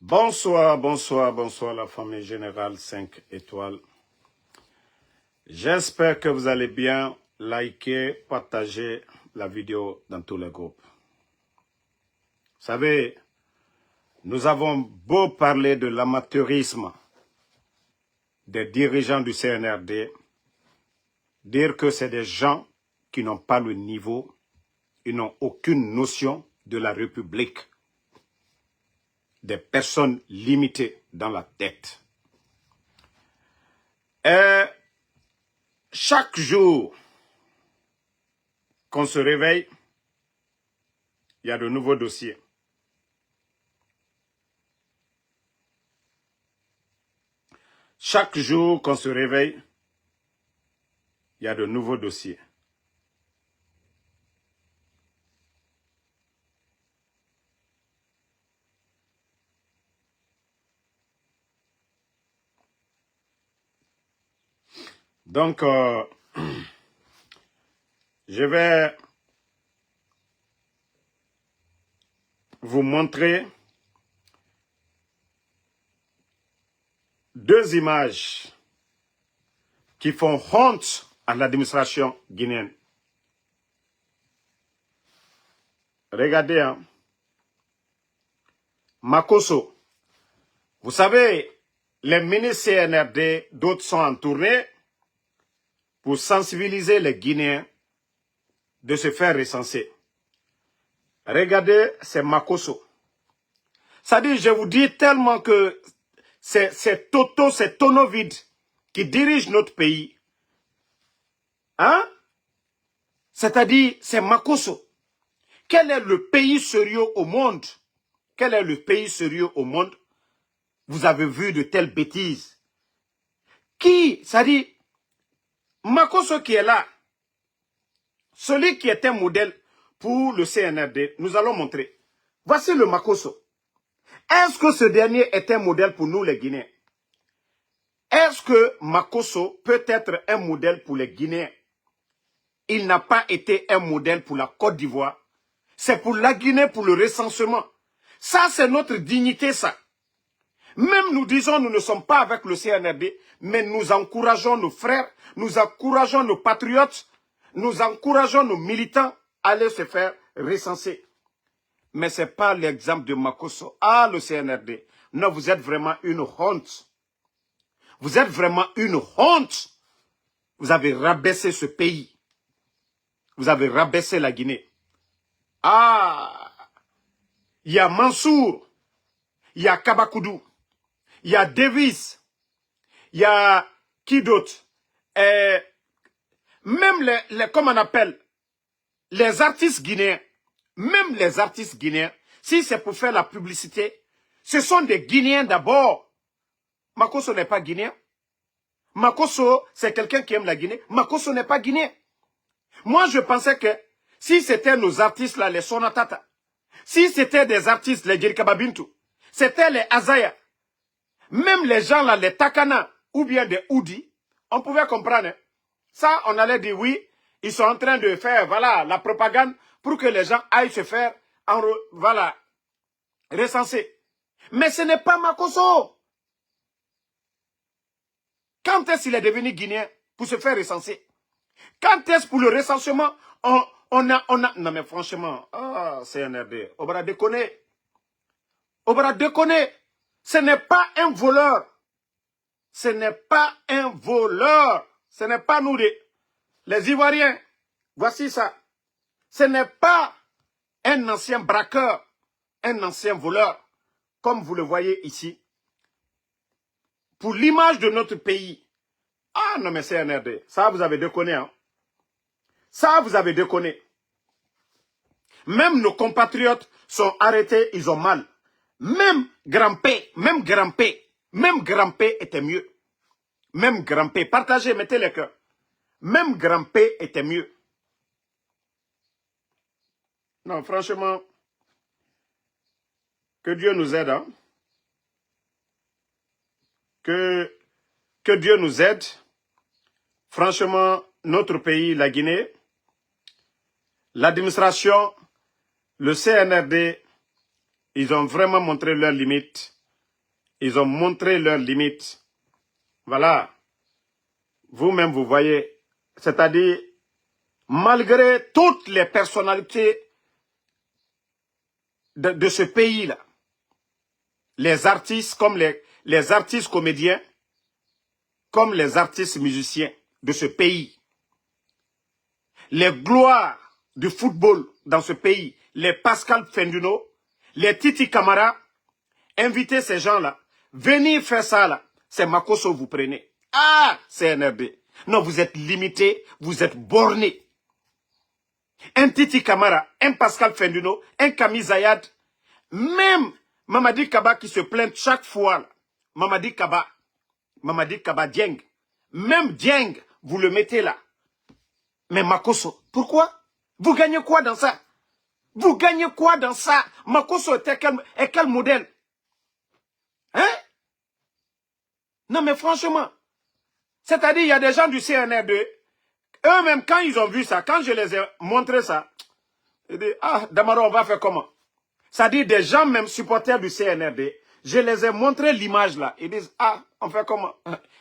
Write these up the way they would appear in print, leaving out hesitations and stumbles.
Bonsoir, bonsoir, bonsoir la famille générale 5 étoiles. J'espère que vous allez bien. Likez, partagez la vidéo dans tous les groupes. Vous savez, nous avons beau parler de l'amateurisme des dirigeants du CNRD, dire que c'est des gens qui n'ont pas le niveau, ils n'ont aucune notion de la République, des personnes limitées dans la tête. Et chaque jour qu'on se réveille, il y a de nouveaux dossiers. Chaque jour qu'on se réveille, il y a de nouveaux dossiers. Donc, je vais vous montrer deux images qui font honte à l'administration guinéenne. Regardez, hein. Makosso. Vous savez, les ministres CNRD, d'autres sont en tournée pour sensibiliser les Guinéens de se faire recenser. Regardez, c'est Makosso. Ça dit, je vous dis tellement que c'est Toto, c'est Tonovide qui dirige notre pays. Hein? C'est-à-dire, c'est Makosso. Quel est le pays sérieux au monde? Quel est le pays sérieux au monde? Vous avez vu de telles bêtises. Qui, ça dit, Makosso qui est là, celui qui est un modèle pour le CNRD, nous allons montrer. Voici le Makosso. Est-ce que ce dernier est un modèle pour nous les Guinéens? Est-ce que Makosso peut être un modèle pour les Guinéens? Il n'a pas été un modèle pour la Côte d'Ivoire. C'est pour la Guinée, pour le recensement. Ça, c'est notre dignité, ça. Même nous disons, nous ne sommes pas avec le CNRD, mais nous encourageons nos frères, nous encourageons nos patriotes, nous encourageons nos militants à aller se faire recenser. Mais ce n'est pas l'exemple de Makosso. Ah, le CNRD. Non, vous êtes vraiment une honte. Vous êtes vraiment une honte. Vous avez rabaissé ce pays. Vous avez rabaissé la Guinée. Ah, il y a Mansour, il y a Kabakoudou, il y a Davis, il y a qui d'autre? Même comment on appelle, les artistes guinéens, même les artistes guinéens, si c'est pour faire la publicité, ce sont des Guinéens d'abord. Makosso n'est pas guinéen. Makosso, c'est quelqu'un qui aime la Guinée. Makosso n'est pas guinéen. Moi, je pensais que si c'était nos artistes là, les Sonatata, si c'était des artistes, les Djerikababintu, c'était les Azaya, même les gens là, les Takana, ou bien des Oudi, on pouvait comprendre. Hein. Ça, on allait dire oui, ils sont en train de faire, voilà, la propagande pour que les gens aillent se faire, voilà, recenser. Mais ce n'est pas Makosso. Quand est-ce qu'il est devenu guinéen pour se faire recenser? Quand est-ce pour le recensement, on a... Non mais franchement, CNRD, on va déconner. On va déconner. Ce n'est pas un voleur. Ce n'est pas un voleur. Ce n'est pas nous les Ivoiriens. Voici ça. Ce n'est pas un ancien braqueur, un ancien voleur, comme vous le voyez ici. Pour l'image de notre pays. Ah non mais CNRD, ça vous avez déconné. Hein. Ça vous avez déconné. Même nos compatriotes sont arrêtés, ils ont mal. Même Grand-P était mieux. Même Grand-P, partagez, mettez les cœurs. Même Grand-P était mieux. Non, franchement, que Dieu nous aide. Hein? Que Dieu nous aide. Franchement, notre pays, la Guinée, l'administration, le CNRD, ils ont vraiment montré leurs limites. Ils ont montré leurs limites. Voilà. Vous-même, vous voyez. C'est-à-dire, malgré toutes les personnalités de ce pays-là, les artistes comme les artistes comédiens, comme les artistes musiciens de ce pays, les gloires du football dans ce pays, les Pascal Fenduno, les Titi Camara, invitez ces gens-là, venir faire ça là, c'est Makosso vous prenez. Ah, CNRD. Non, vous êtes limité, vous êtes borné. Un Titi Camara, un Pascal Fenduno, un Camille Zayad, même Mamadi Kaba qui se plaint chaque fois, là. Mamadi Kaba Dieng, même Dieng, vous le mettez là. Mais Makosso, pourquoi? Vous gagnez quoi dans ça? Vous gagnez quoi dans ça? Makosso est quel modèle? Hein? Non mais franchement, c'est-à-dire il y a des gens du CNRD, eux-mêmes quand ils ont vu ça, quand je les ai montré ça, ils disent, ah Damaro on va faire comment? C'est-à-dire des gens même supporters du CNRD, je les ai montré l'image là, ils disent, ah on fait comment?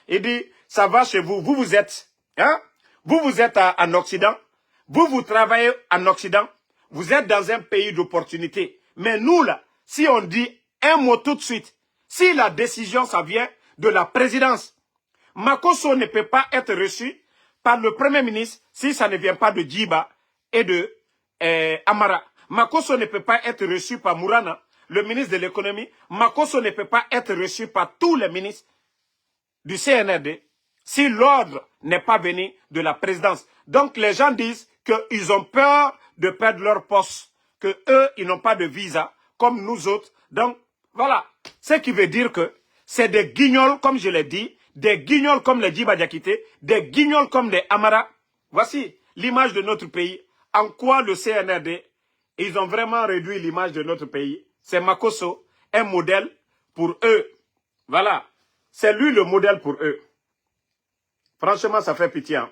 Ils disent, ça va chez vous, vous êtes, hein? Vous êtes en Occident, vous travaillez en Occident, vous êtes dans un pays d'opportunité. Mais nous là, si on dit un mot tout de suite, si la décision ça vient de la présidence, Makosso ne peut pas être reçu par le Premier ministre si ça ne vient pas de Djiba et de Amara. Makosso ne peut pas être reçu par Mourana, le ministre de l'économie. Makosso ne peut pas être reçu par tous les ministres du CNRD si l'ordre n'est pas venu de la présidence. Donc les gens disent qu'ils ont peur de perdre leur poste, que eux ils n'ont pas de visa comme nous autres. Donc voilà, ce qui veut dire que c'est des guignols comme je l'ai dit, des guignols comme les Djiba Diakité, des guignols comme les Amara. Voici l'image de notre pays. En quoi le CNRD, ils ont vraiment réduit l'image de notre pays. C'est Makosso, un modèle pour eux. Voilà. C'est lui le modèle pour eux. Franchement, ça fait pitié. Hein?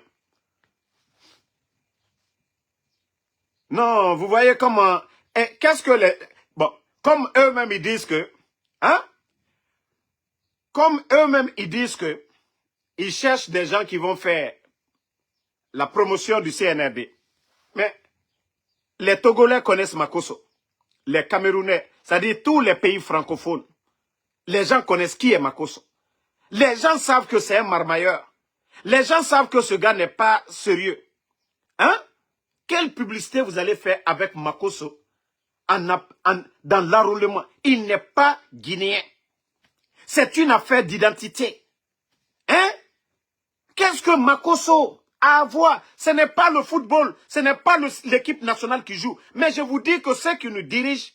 Non, vous voyez comment... Qu'est-ce que les... Bon, comme eux-mêmes ils disent que... Hein? Comme eux-mêmes ils disent que... Ils cherchent des gens qui vont faire la promotion du CNRD. Mais les Togolais connaissent Makosso. Les Camerounais, c'est-à-dire tous les pays francophones. Les gens connaissent qui est Makosso. Les gens savent que c'est un marmailleur. Les gens savent que ce gars n'est pas sérieux. Hein? Quelle publicité vous allez faire avec Makosso dans l'enrôlement? Il n'est pas guinéen. C'est une affaire d'identité. Hein? Qu'est-ce que Makosso a à voir? Ce n'est pas le football, ce n'est pas l'équipe nationale qui joue. Mais je vous dis que ceux qui nous dirigent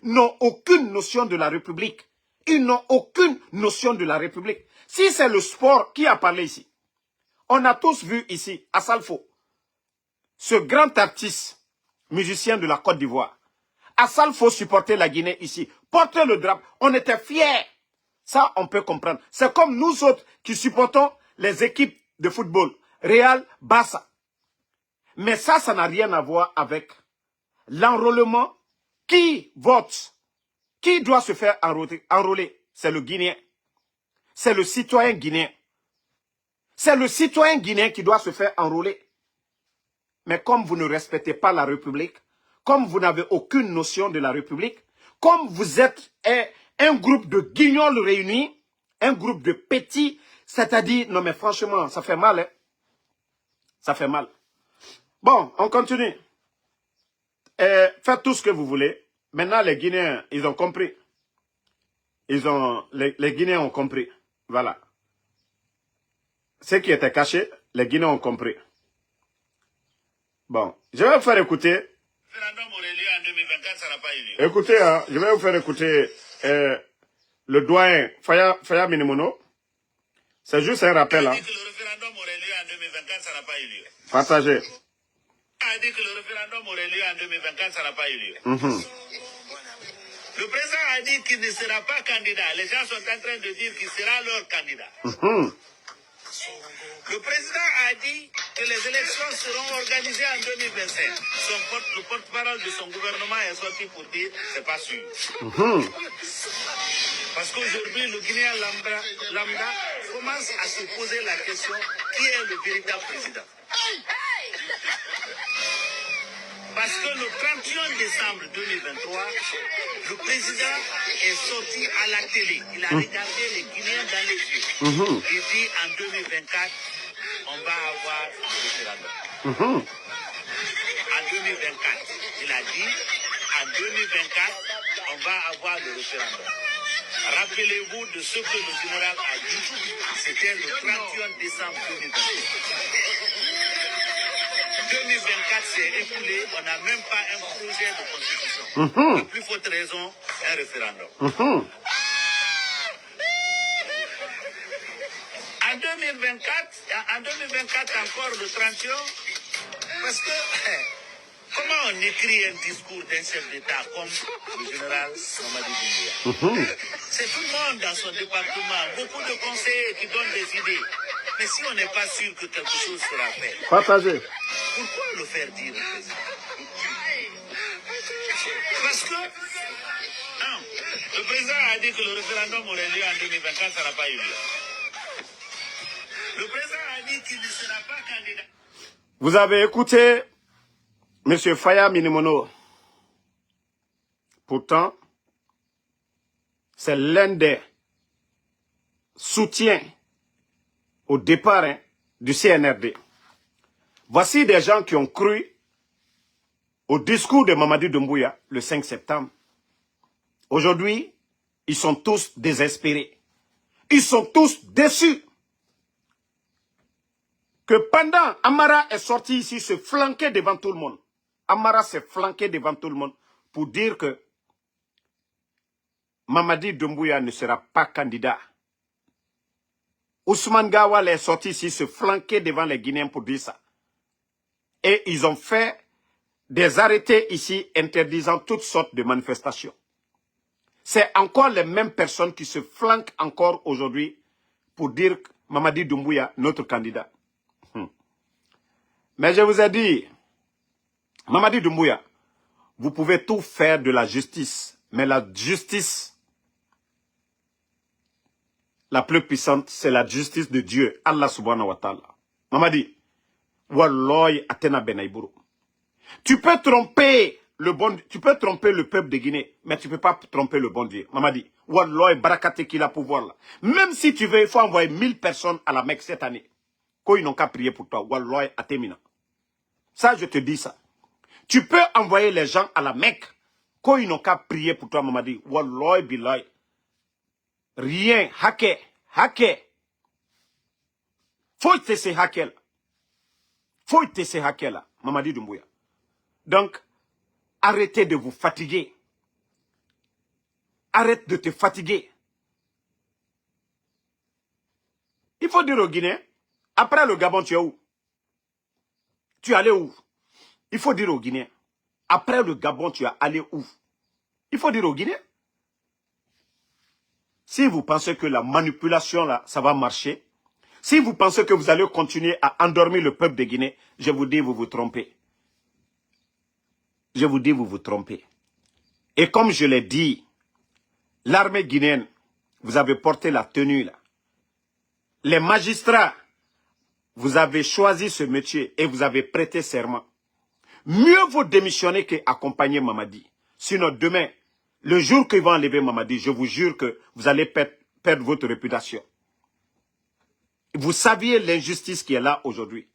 n'ont aucune notion de la République. Ils n'ont aucune notion de la République. Si c'est le sport, qui a parlé ici? On a tous vu ici, à Salfo, ce grand artiste, musicien de la Côte d'Ivoire. Salfo supporter la Guinée ici, porter le drapeau. On était fiers. Ça, on peut comprendre. C'est comme nous autres qui supportons les équipes de football. Real, Barça. Mais ça n'a rien à voir avec l'enrôlement. Qui vote? Qui doit se faire enrôler? C'est le Guinéen. C'est le citoyen guinéen. C'est le citoyen guinéen qui doit se faire enrôler. Mais comme vous ne respectez pas la République, comme vous n'avez aucune notion de la République, comme vous êtes un groupe de guignols réunis, un groupe de petits, c'est-à-dire, non mais franchement, ça fait mal, hein? Ça fait mal. Bon, on continue. Faites tout ce que vous voulez. Maintenant, les Guinéens, ils ont compris. Les Guinéens ont compris. Voilà. Ce qui était caché, les Guinéens ont compris. Bon, je vais vous faire écouter. Écoutez, hein, je vais vous faire écouter le doyen Faya Minimono. C'est juste un rappel. Hein. Partagez. A dit que le référendum aurait lieu en 2024, ça n'a pas eu lieu. Le président a dit qu'il ne sera pas candidat. Les gens sont en train de dire qu'il sera leur candidat. Le président a dit que les élections seront organisées en 2025. Le porte-parole de son gouvernement est sorti pour dire que ce n'est pas sûr. Parce qu'aujourd'hui, le Guinéen lambda commence à se poser la question qui est le véritable président. Parce que le 31 décembre 2023, le président est sorti à la télé. Il a regardé les Guinéens dans les yeux. Il dit en 2024, on va avoir le référendum. En 2024, il a dit, en 2024, on va avoir le référendum. Rappelez-vous de ce que le général a dit, c'était le 31 décembre 2023. 2024 s'est écoulé, on n'a même pas un projet de constitution. De plus forte raison, un référendum. En 2024 encore le 31, parce que comment on écrit un discours d'un chef d'État comme le général Mamadi Doumbouya? C'est tout le monde dans son département, beaucoup de conseillers qui donnent des idées. Mais si on n'est pas sûr que quelque chose sera fait, partagez. Pourquoi le faire dire au président? Parce que non, le président a dit que le référendum aurait lieu en 2024, ça n'a pas eu lieu. Le président a dit qu'il ne sera pas candidat. Vous avez écouté M. Faya Minimono. Pourtant, c'est l'un des soutiens au départ du CNRD. Voici des gens qui ont cru au discours de Mamadi Doumbouya le 5 septembre. Aujourd'hui, ils sont tous désespérés. Ils sont tous déçus. Que pendant, Amara est sorti ici se flanquer devant tout le monde. Amara s'est flanqué devant tout le monde pour dire que Mamadi Doumbouya ne sera pas candidat. Ousmane Gawal est sorti ici se flanquer devant les Guinéens pour dire ça. Et ils ont fait des arrêtés ici interdisant toutes sortes de manifestations. C'est encore les mêmes personnes qui se flanquent encore aujourd'hui pour dire Mamadi Doumbouya, notre candidat. Mais je vous ai dit, Mamadi Doumbouya, vous pouvez tout faire de la justice, mais la justice la plus puissante, c'est la justice de Dieu, Allah subhanahu wa ta'ala. Mamadi, Walloy Atena Benaïbourou. Tu peux tromper le peuple de Guinée, mais tu ne peux pas tromper le bon Dieu. Mamadi, Walloy Barakate qui a pouvoir là. Même si tu veux, il faut envoyer 1000 personnes à la Mecque cette année. Qu'ils n'ont qu'à prier pour toi. Walloy Atemina. Ça, je te dis ça. Tu peux envoyer les gens à la Mecque. Qu'ils n'ont qu'à prier pour toi, Mamadi. Walloy Bilay. Rien. Hacké. Faut te se hacker là. Faut te se hacker là, Mamadi Doumbouya. Donc, arrêtez de vous fatiguer. Arrête de te fatiguer. Il faut dire aux Guinéens, après le Gabon, tu es où? Tu es allé où? Il faut dire aux Guinéens, après le Gabon, tu es allé où? Il faut dire aux Guinéens. Si vous pensez que la manipulation, là, ça va marcher, si vous pensez que vous allez continuer à endormir le peuple de Guinée, je vous dis, vous vous trompez. Je vous dis, vous vous trompez. Et comme je l'ai dit, l'armée guinéenne, vous avez porté la tenue, là. Les magistrats, vous avez choisi ce métier et vous avez prêté serment. Mieux vaut démissionner qu'accompagner Mamadi. Sinon, demain, le jour qu'ils vont enlever Mamadi, je vous jure que vous allez perdre votre réputation. Vous saviez l'injustice qui est là aujourd'hui.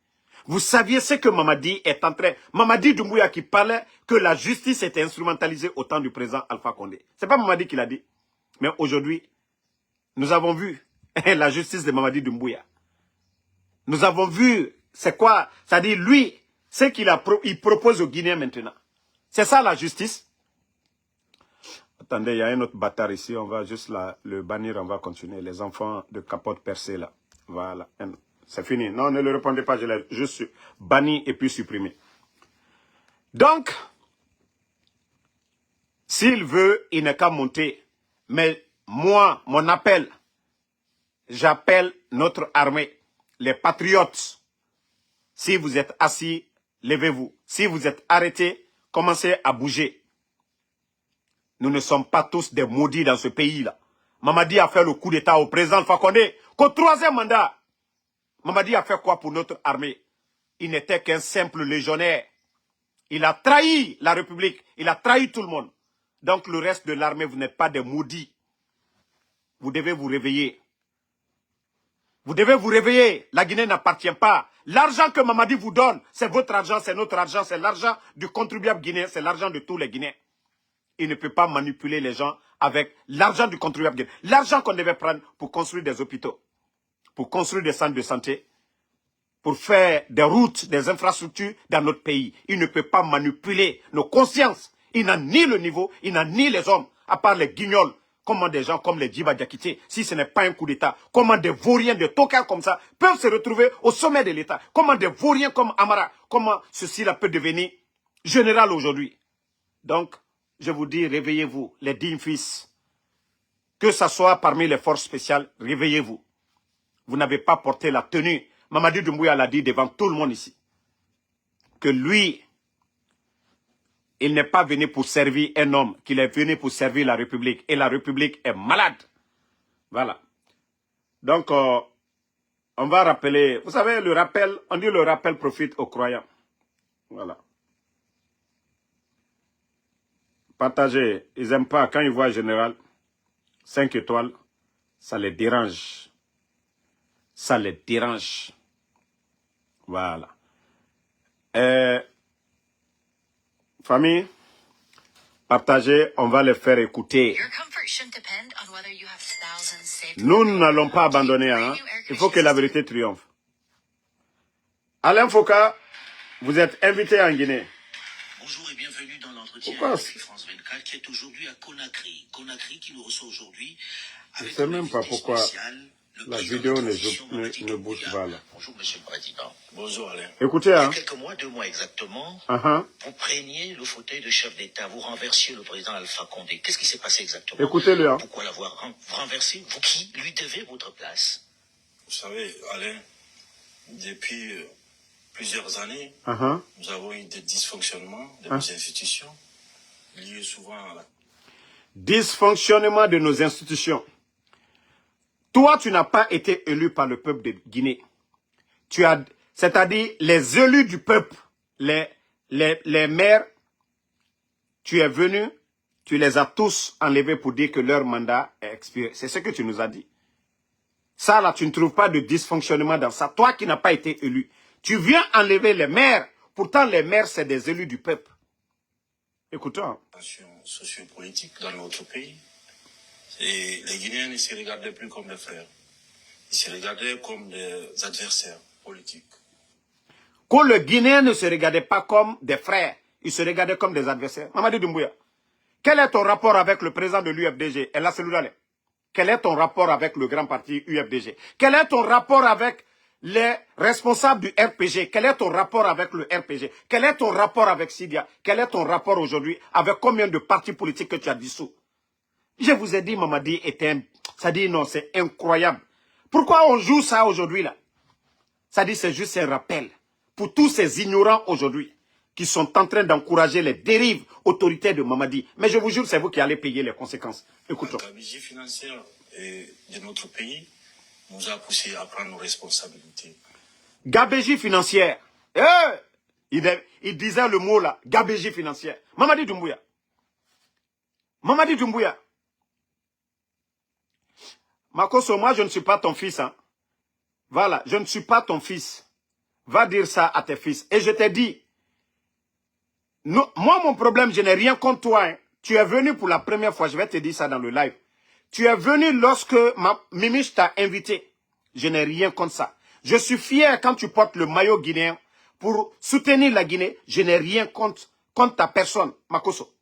Vous saviez ce que Mamadi est en train... Mamadi Doumbouya qui parlait que la justice était instrumentalisée au temps du président Alpha Condé. Ce n'est pas Mamadi qui l'a dit. Mais aujourd'hui, nous avons vu la justice de Mamadi Doumbouya. Nous avons vu, c'est quoi? C'est-à-dire lui, ce qu'il propose aux Guinéens maintenant. C'est ça la justice? Attendez, il y a un autre bâtard ici, on va juste le bannir, on va continuer. Les enfants de capote percée là. Voilà, c'est fini. Non, ne le répondez pas, je l'ai juste banni et puis supprimé. Donc, s'il veut, il n'est qu'à monter. Mais moi, mon appel, j'appelle notre armée, les patriotes. Si vous êtes assis, levez-vous. Si vous êtes arrêtés, commencez à bouger. Nous ne sommes pas tous des maudits dans ce pays-là. Mamadi a fait le coup d'État au président Fakonde. Qu'au troisième mandat, Mamadi a fait quoi pour notre armée? Il n'était qu'un simple légionnaire. Il a trahi la République. Il a trahi tout le monde. Donc le reste de l'armée, vous n'êtes pas des maudits. Vous devez vous réveiller. Vous devez vous réveiller. La Guinée n'appartient pas. L'argent que Mamadi vous donne, c'est votre argent, c'est notre argent, c'est l'argent du contribuable guinéen, c'est l'argent de tous les Guinéens. Il ne peut pas manipuler les gens avec l'argent du contribuable guinéen. L'argent qu'on devait prendre pour construire des hôpitaux, pour construire des centres de santé, pour faire des routes, des infrastructures dans notre pays. Il ne peut pas manipuler nos consciences. Il n'a ni le niveau, il n'a ni les hommes, à part les guignols. Comment des gens comme les Djiba Diakité, si ce n'est pas un coup d'État, comment des vauriens, des tocards comme ça peuvent se retrouver au sommet de l'État? Comment des vauriens comme Amara, comment ceci-là peut devenir général aujourd'hui? Donc, je vous dis, réveillez-vous, les dignes fils. Que ce soit parmi les forces spéciales, réveillez-vous. Vous n'avez pas porté la tenue. Mamadi Doumbouya l'a dit devant tout le monde ici. Que lui, il n'est pas venu pour servir un homme, qu'il est venu pour servir la République. Et la République est malade. Voilà. Donc, on va rappeler. Vous savez, le rappel, on dit le rappel profite aux croyants. Voilà. Partagez. Ils n'aiment pas. Quand ils voient général, 5 étoiles, ça les dérange. Ça les dérange. Voilà. Famille, partagez, on va les faire écouter. Nous n'allons pas abandonner. Hein? Il faut que la vérité triomphe. Alain Foka, vous êtes invité en Guinée. Bonjour et bienvenue dans l'entretien avec France 24 qui est aujourd'hui à Conakry. Conakry qui nous reçoit aujourd'hui avec je ne sais même pas pourquoi la vidéo ne bouge pas là. Bonjour Monsieur le Président. Bonjour Alain. Écoutez, il y a hein. quelques mois, 2 mois exactement, Vous preniez le fauteuil de chef d'État, vous renversiez le président Alpha Condé. Qu'est-ce qui s'est passé exactement? Écoutez-le. Hein. Pourquoi l'avoir renversé? Vous qui lui devez votre place? Vous savez, Alain, depuis plusieurs années, nous avons eu des dysfonctionnements de nos institutions, liés souvent à la... Dysfonctionnement de nos institutions. Toi, tu n'as pas été élu par le peuple de Guinée. C'est-à-dire les élus du peuple, les maires, tu es venu, tu les as tous enlevés pour dire que leur mandat est expiré. C'est ce que tu nous as dit. Ça, là, tu ne trouves pas de dysfonctionnement dans ça. Toi qui n'as pas été élu, tu viens enlever les maires. Pourtant, les maires, c'est des élus du peuple. Écoutons. Sociopolitique dans notre pays. Et les Guinéens ne se regardaient plus comme des frères. Ils se regardaient comme des adversaires politiques. Quand le Guinéen ne se regardait pas comme des frères, il se regardait comme des adversaires. Mamadi Doumbouya, quel est ton rapport avec le président de l'UFDG, El Asseloudalé? Quel est ton rapport avec le grand parti UFDG? Quel est ton rapport avec les responsables du RPG? Quel est ton rapport avec le RPG? Quel est ton rapport avec Sidia? Quel est ton rapport aujourd'hui avec combien de partis politiques que tu as dissous? Je vous ai dit, Mamadi était un... Ça dit non, c'est incroyable. Pourquoi on joue ça aujourd'hui là? Ça dit c'est juste un rappel pour tous ces ignorants aujourd'hui qui sont en train d'encourager les dérives autoritaires de Mamadi. Mais je vous jure, c'est vous qui allez payer les conséquences. Écoutons. La gabegie financière de notre pays nous a poussé à prendre nos responsabilités. Gabegie financière. Il disait le mot là, gabegie financière. Mamadi Doumbouya. Mamadi Doumbouya. Makosso, moi je ne suis pas ton fils. Hein. Voilà, je ne suis pas ton fils. Va dire ça à tes fils. Et je t'ai dit, moi mon problème, je n'ai rien contre toi. Hein. Tu es venu pour la première fois, je vais te dire ça dans le live. Tu es venu lorsque Mimich t'a invité. Je n'ai rien contre ça. Je suis fier quand tu portes le maillot guinéen pour soutenir la Guinée. Je n'ai rien contre ta personne, Makosso.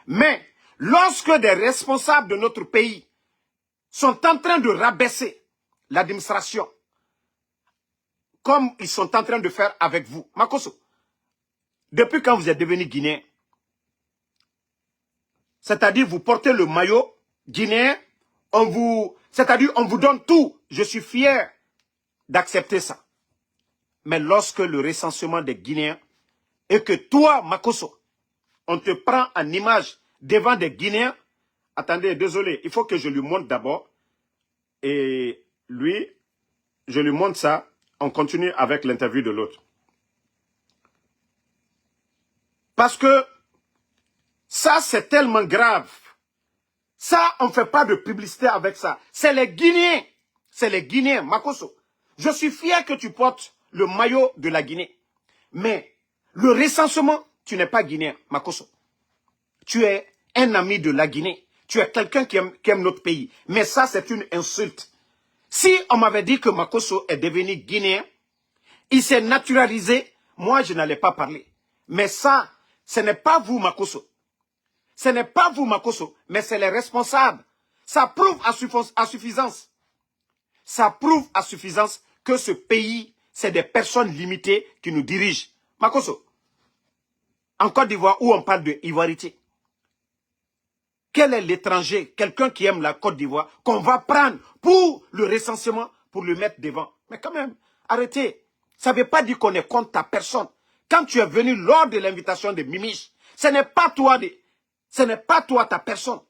Mais lorsque des responsables de notre pays sont en train de rabaisser l'administration, comme ils sont en train de faire avec vous. Makosso, depuis quand vous êtes devenu guinéen, c'est-à-dire vous portez le maillot guinéen, c'est-à-dire on vous donne tout. Je suis fier d'accepter ça. Mais lorsque le recensement des Guinéens et que toi, Makosso, on te prend en image devant des Guinéens Attendez, désolé, il faut que je lui montre d'abord. Et lui, je lui montre ça. On continue avec l'interview de l'autre. Parce que ça, c'est tellement grave. Ça, on ne fait pas de publicité avec ça. C'est les Guinéens. C'est les Guinéens, Makosso. Je suis fier que tu portes le maillot de la Guinée. Mais le recensement, tu n'es pas Guinéen, Makosso. Tu es un ami de la Guinée. Tu es quelqu'un qui aime notre pays. Mais ça, c'est une insulte. Si on m'avait dit que Makosso est devenu Guinéen, il s'est naturalisé, moi, je n'allais pas parler. Mais ça, ce n'est pas vous, Makosso. Ce n'est pas vous, Makosso, mais c'est les responsables. Ça prouve à suffisance. Ça prouve à suffisance que ce pays, c'est des personnes limitées qui nous dirigent. Makosso, en Côte d'Ivoire, où on parle de ivoirité, quel est l'étranger, quelqu'un qui aime la Côte d'Ivoire, qu'on va prendre pour le recensement, pour le mettre devant? Mais quand même, arrêtez. Ça ne veut pas dire qu'on est contre ta personne. Quand tu es venu lors de l'invitation de Mimiche, ce n'est pas toi, ta personne.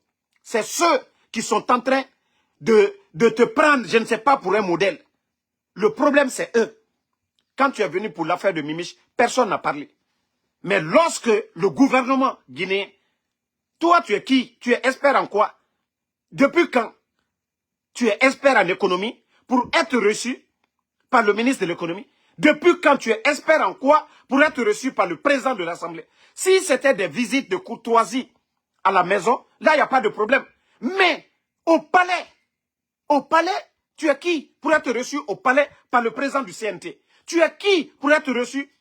C'est ceux qui sont en train de te prendre, je ne sais pas, pour un modèle. Le problème, c'est eux. Quand tu es venu pour l'affaire de Mimiche, personne n'a parlé. Mais lorsque le gouvernement guinéen, toi, tu es qui? Tu es expert en quoi? Depuis quand tu es expert en économie pour être reçu par le ministre de l'économie? Depuis quand tu es expert en quoi pour être reçu par le président de l'Assemblée? Si c'était des visites de courtoisie à la maison, là, il n'y a pas de problème. Mais au palais, tu es qui pour être reçu au palais par le président du CNT? Tu es qui pour être reçu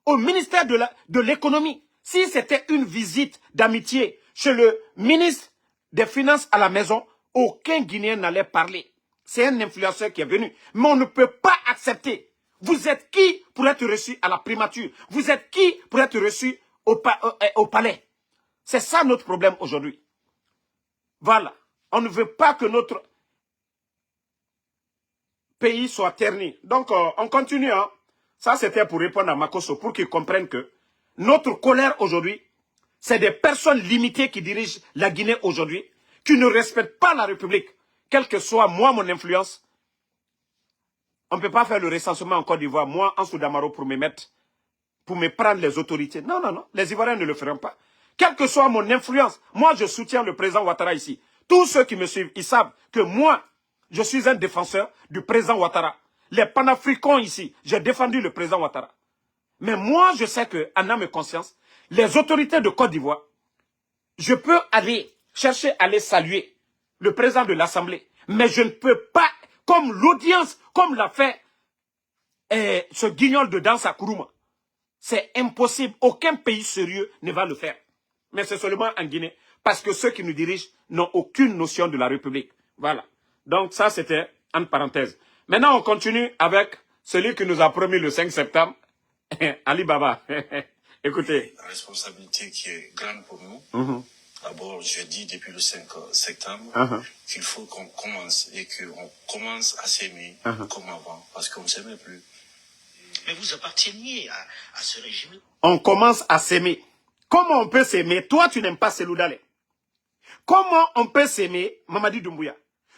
au ministère de l'économie? Si c'était une visite d'amitié chez le ministre des Finances à la maison, aucun Guinéen n'allait parler. C'est un influenceur qui est venu. Mais on ne peut pas accepter. Vous êtes qui pour être reçu à la primature? Vous êtes qui pour être reçu au palais? C'est ça notre problème aujourd'hui. Voilà. On ne veut pas que notre pays soit terni. Donc, on continue. Hein. Ça, c'était pour répondre à Makosso, pour qu'il comprenne que notre colère aujourd'hui, c'est des personnes limitées qui dirigent la Guinée aujourd'hui, qui ne respectent pas la République. Quelle que soit, moi, mon influence, on ne peut pas faire le recensement en Côte d'Ivoire, moi, en Soudamaro, pour me prendre les autorités. Non, non, non, les Ivoiriens ne le feront pas. Quelle que soit mon influence, moi, je soutiens le président Ouattara ici. Tous ceux qui me suivent, ils savent que moi, je suis un défenseur du président Ouattara. Les panafricains ici, j'ai défendu le président Ouattara. Mais moi, je sais que, en âme et conscience, les autorités de Côte d'Ivoire, je peux aller chercher à les saluer, le président de l'Assemblée. Mais je ne peux pas, comme l'audience, comme l'a fait ce guignol de danse à Kourouma. C'est impossible. Aucun pays sérieux ne va le faire. Mais c'est seulement en Guinée. Parce que ceux qui nous dirigent n'ont aucune notion de la République. Voilà. Donc ça, c'était en parenthèse. Maintenant, on continue avec celui qui nous a promis le 5 septembre. Ali Baba. Écoutez. La responsabilité qui est grande pour nous. D'abord, je dis depuis le 5 septembre qu'il faut qu'on commence et qu'on commence à s'aimer comme avant. Parce qu'on ne s'aimait plus. Mais vous apparteniez à ce régime. On commence à s'aimer. Comment on peut s'aimer? Toi, tu n'aimes pas Cellou Dalein. Comment on peut s'aimer Mamadi Doumbouya?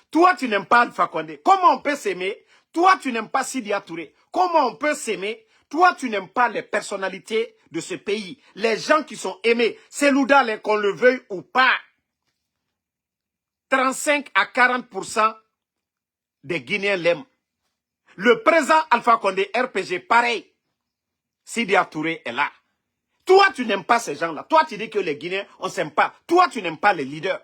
Toi, tu n'aimes pas Alpha Condé. Comment on peut s'aimer? Toi, tu n'aimes pas Sidya Touré. Comment on peut s'aimer? Toi, tu n'aimes pas les personnalités de ce pays. Les gens qui sont aimés. Cellou Dalein, qu'on le veuille ou pas. 35 à 40% des Guinéens l'aiment. Le président Alpha Condé, RPG, pareil. Sidya Touré est là. Toi, tu n'aimes pas ces gens-là. Toi, tu dis que les Guinéens, on ne s'aime pas. Toi, tu n'aimes pas les leaders.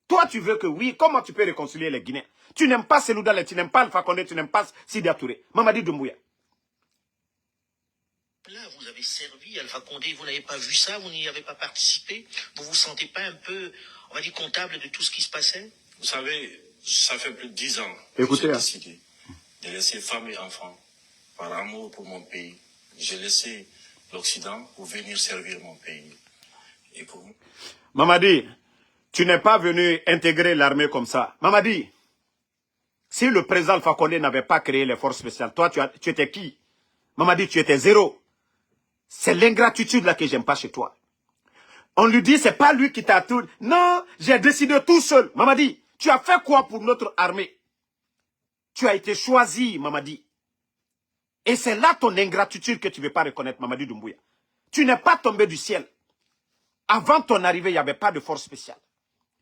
Toi, tu veux que oui. Comment tu peux réconcilier les Guinéens? Tu n'aimes pas Cellou Dalein, tu n'aimes pas Alpha Condé, tu n'aimes pas Sidya Touré. Mamadi Doumbouya. Là, vous avez servi Alpha Condé, vous n'avez pas vu ça, vous n'y avez pas participé. Vous vous sentez pas un peu, on va dire, comptable de tout ce qui se passait? Vous savez, ça fait plus de 10 ans que j'ai décidé de laisser femme et enfants par amour pour mon pays. J'ai laissé l'Occident pour venir servir mon pays. Et pour... Mamadi, tu n'es pas venu intégrer l'armée comme ça. Mamadi, si le président Alpha Condé n'avait pas créé les forces spéciales, toi, tu étais qui? Mamadi, tu étais zéro. C'est l'ingratitude là que j'aime pas chez toi. On lui dit, c'est pas lui qui t'a tout. Non, j'ai décidé tout seul. Mamadi, tu as fait quoi pour notre armée? Tu as été choisi, Mamadi. Et c'est là ton ingratitude que tu ne veux pas reconnaître, Mamadi Doumbouya. Tu n'es pas tombé du ciel. Avant ton arrivée, il n'y avait pas de force spéciale.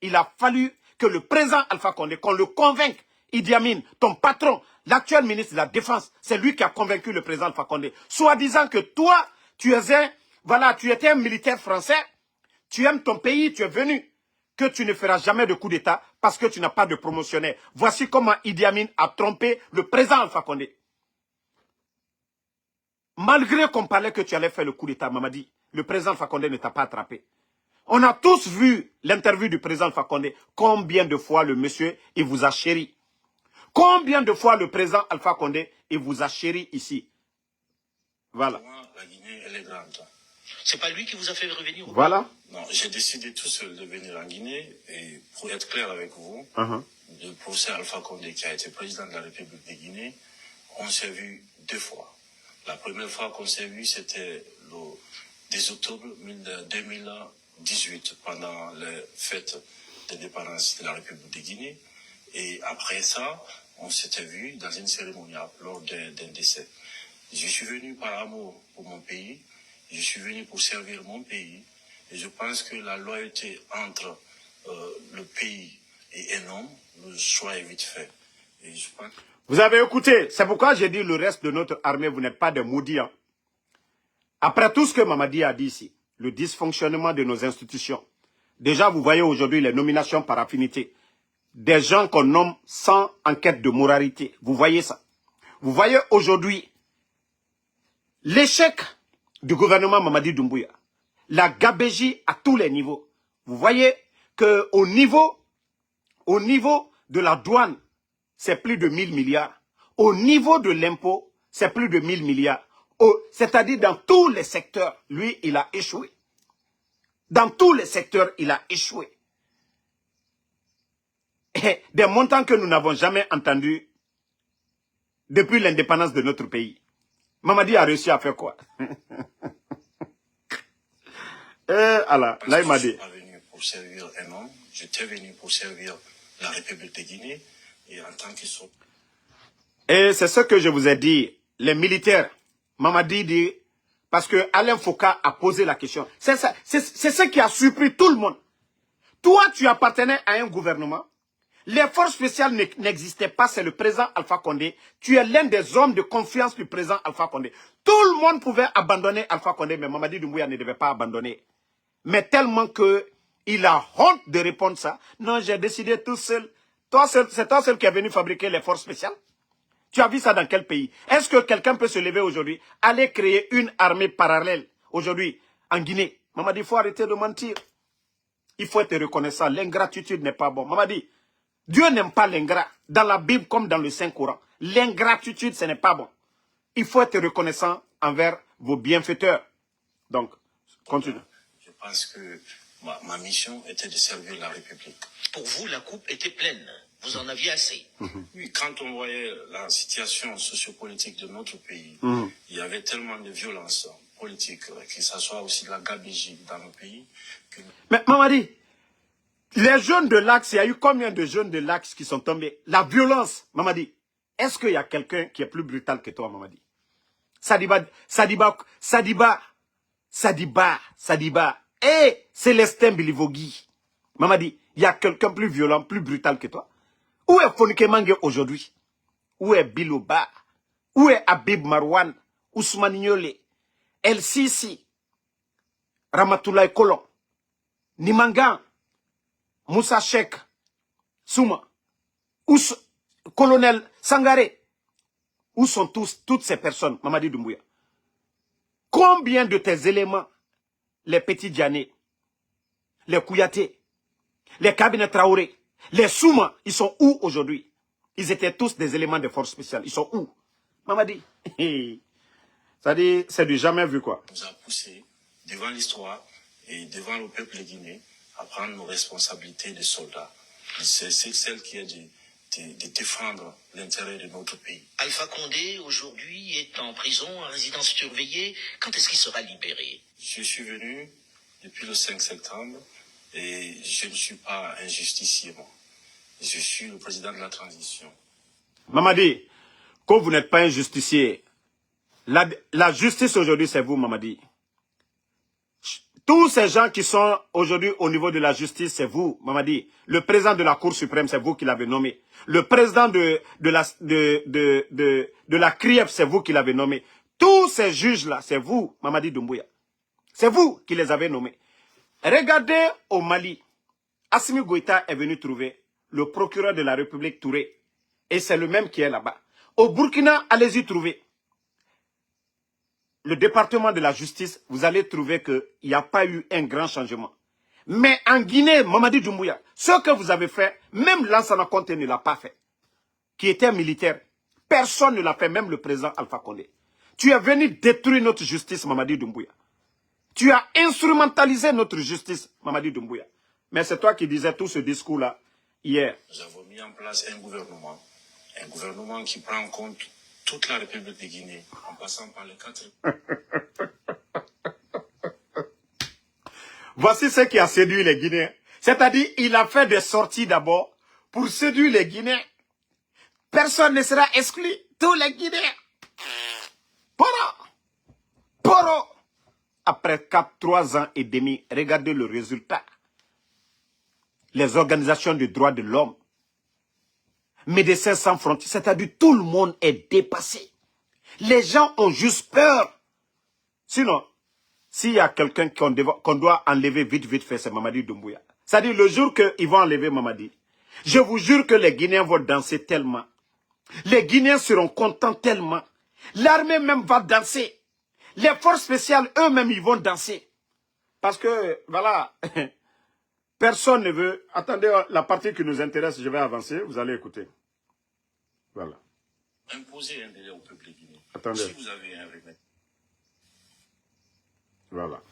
Il a fallu que le président Alpha Condé, qu'on le convainque, Idi Amin, ton patron, l'actuel ministre de la Défense, c'est lui qui a convaincu le président Alpha Condé, soi-disant que toi, tu étais un militaire français, tu aimes ton pays, tu es venu, que tu ne feras jamais de coup d'État parce que tu n'as pas de promotionnaire. Voici comment Idi Amin a trompé le président Alpha Condé. Malgré qu'on parlait que tu allais faire le coup d'État, Mamadi, le président Alpha Condé ne t'a pas attrapé. On a tous vu l'interview du président Alpha Condé. Combien de fois le monsieur, il vous a chéri. Combien de fois le président Alpha Condé, il vous a chéri ici. Voilà. La Guinée, elle est grande. C'est pas lui qui vous a fait revenir? Voilà. Non, j'ai décidé tout seul de venir en Guinée et pour être clair avec vous, le professeur Alpha Condé qui a été président de la République de Guinée, on s'est vu 2 fois. La première fois qu'on s'est vu, c'était le 10 octobre 2018, pendant les fêtes d'indépendance de la République de Guinée. Et après ça, on s'était vu dans une cérémonie lors d'un décès. Je suis venu par amour pour mon pays, je suis venu pour servir mon pays, et je pense que la loyauté entre le pays et un homme, le choix est vite fait. Et je pense... Vous avez écouté, c'est pourquoi j'ai dit le reste de notre armée, vous n'êtes pas des maudits. Hein. Après tout ce que Mamadi a dit ici, le dysfonctionnement de nos institutions, déjà vous voyez aujourd'hui les nominations par affinité, des gens qu'on nomme sans enquête de moralité, vous voyez ça. Vous voyez aujourd'hui l'échec du gouvernement Mamadi Doumbouya, la gabégie à tous les niveaux. Vous voyez qu'au niveau de la douane, c'est plus de 1000 milliards. Au niveau de l'impôt, c'est plus de 1000 milliards. C'est-à-dire dans tous les secteurs, lui, il a échoué. Dans tous les secteurs, il a échoué. Et des montants que nous n'avons jamais entendus depuis l'indépendance de notre pays. Mamadi a réussi à faire quoi? Alors, là, il m'a dit. Je suis pas venu pour servir un homme, j'étais venu pour servir la République de Guinée, et en tant qu'ils sont... Et c'est ce que je vous ai dit, les militaires. Mamadi dit, parce que Alain Foucault a posé la question. C'est ce qui a surpris tout le monde. Toi, tu appartenais à un gouvernement. Les forces spéciales n'existaient pas, c'est le président Alpha Condé. Tu es l'un des hommes de confiance du président Alpha Condé. Tout le monde pouvait abandonner Alpha Condé, mais Mamadi Doumbouya ne devait pas abandonner. Mais tellement qu'il a honte de répondre ça. Non, j'ai décidé tout seul. C'est toi seul qui est venu fabriquer les forces spéciales. Tu as vu ça dans quel pays? Est-ce que quelqu'un peut se lever aujourd'hui, aller créer une armée parallèle aujourd'hui en Guinée? Mamadi, il faut arrêter de mentir. Il faut être reconnaissant. L'ingratitude n'est pas bon. Mamadi, Dieu n'aime pas l'ingrat. Dans la Bible comme dans le Saint-Coran. L'ingratitude, ce n'est pas bon. Il faut être reconnaissant envers vos bienfaiteurs. Donc, continue. Je pense que ma mission était de servir la République. Pour vous, la coupe était pleine. Vous en aviez assez. Oui, quand on voyait la situation sociopolitique de notre pays, il y avait tellement de violence politique, que ça soit aussi de la gabegie dans nos pays. Que... Mais Mamadi, les jeunes de l'Axe, il y a eu combien de jeunes de l'Axe qui sont tombés? La violence, Mamadi. Est-ce qu'il y a quelqu'un qui est plus brutal que toi, Mamadi? Sadiba. Et Célestin Bilivogui. Mamadi, il y a quelqu'un plus violent, plus brutal que toi? Où est Fonike Mange aujourd'hui? Où est Biloba? Où est Habib Marwan? Ousmane Niole? El Sisi? Ramatoulaye Kolon? Nimangan? Moussa Cheikh? Souma? Colonel Sangaré? Où sont toutes ces personnes, Mamadi Doumbouya? Combien de tes éléments, les petits Diané, les Kouyaté, les cabinets Traoré, les Souma, ils sont où aujourd'hui? Ils étaient tous des éléments de force spéciale. Ils sont où? Mamadi, ça dit, c'est du jamais vu quoi. Nous a poussé devant l'histoire et devant le peuple guinéen à prendre nos responsabilités de soldats. C'est celle qui est de défendre l'intérêt de notre pays. Alpha Condé, aujourd'hui, est en prison, en résidence surveillée. Quand est-ce qu'il sera libéré? Je suis venu depuis le 5 septembre et je ne suis pas un justicier, moi. Je suis le président de la transition. Mamadi, comme vous n'êtes pas un justicier, la justice aujourd'hui, c'est vous, Mamadi. Tous ces gens qui sont aujourd'hui au niveau de la justice, c'est vous, Mamadi. Le président de la Cour suprême, c'est vous qui l'avez nommé. Le président de la CRIEF, c'est vous qui l'avez nommé. Tous ces juges-là, c'est vous, Mamadi Doumbouya. C'est vous qui les avez nommés. Regardez au Mali, Assimi Goïta est venu trouver le procureur de la République Touré. Et c'est le même qui est là-bas. Au Burkina, allez-y trouver. Le département de la justice, vous allez trouver qu'il n'y a pas eu un grand changement. Mais en Guinée, Mamadi Doumbouya, ce que vous avez fait, même Lansana Conté ne l'a pas fait. Qui était militaire. Personne ne l'a fait, même le président Alpha Condé. Tu es venu détruire notre justice, Mamadi Doumbouya. Tu as instrumentalisé notre justice, Mamadi Doumbouya. Mais c'est toi qui disais tout ce discours-là hier. Nous avons mis en place un gouvernement qui prend en compte toute la République de Guinée, en passant par les 4... Voici ce qui a séduit les Guinéens. C'est-à-dire, il a fait des sorties d'abord pour séduire les Guinéens. Personne ne sera exclu. Tous les Guinéens. Poro. Après 3 ans et demi, regardez le résultat. Les organisations de droits de l'homme, Médecins sans frontières, c'est-à-dire tout le monde est dépassé. Les gens ont juste peur. Sinon, s'il y a quelqu'un qu'on doit enlever vite fait, c'est Mamadi Doumbouya. C'est-à-dire le jour qu'ils vont enlever Mamadi, je vous jure que les Guinéens vont danser tellement. Les Guinéens seront contents tellement. L'armée même va danser. Les forces spéciales, eux-mêmes, ils vont danser. Parce que, voilà, personne ne veut... Attendez, la partie qui nous intéresse, je vais avancer, vous allez écouter. Voilà. Imposer un délai au peuple guinéen. Attendez. Si vous avez un remède. Voilà.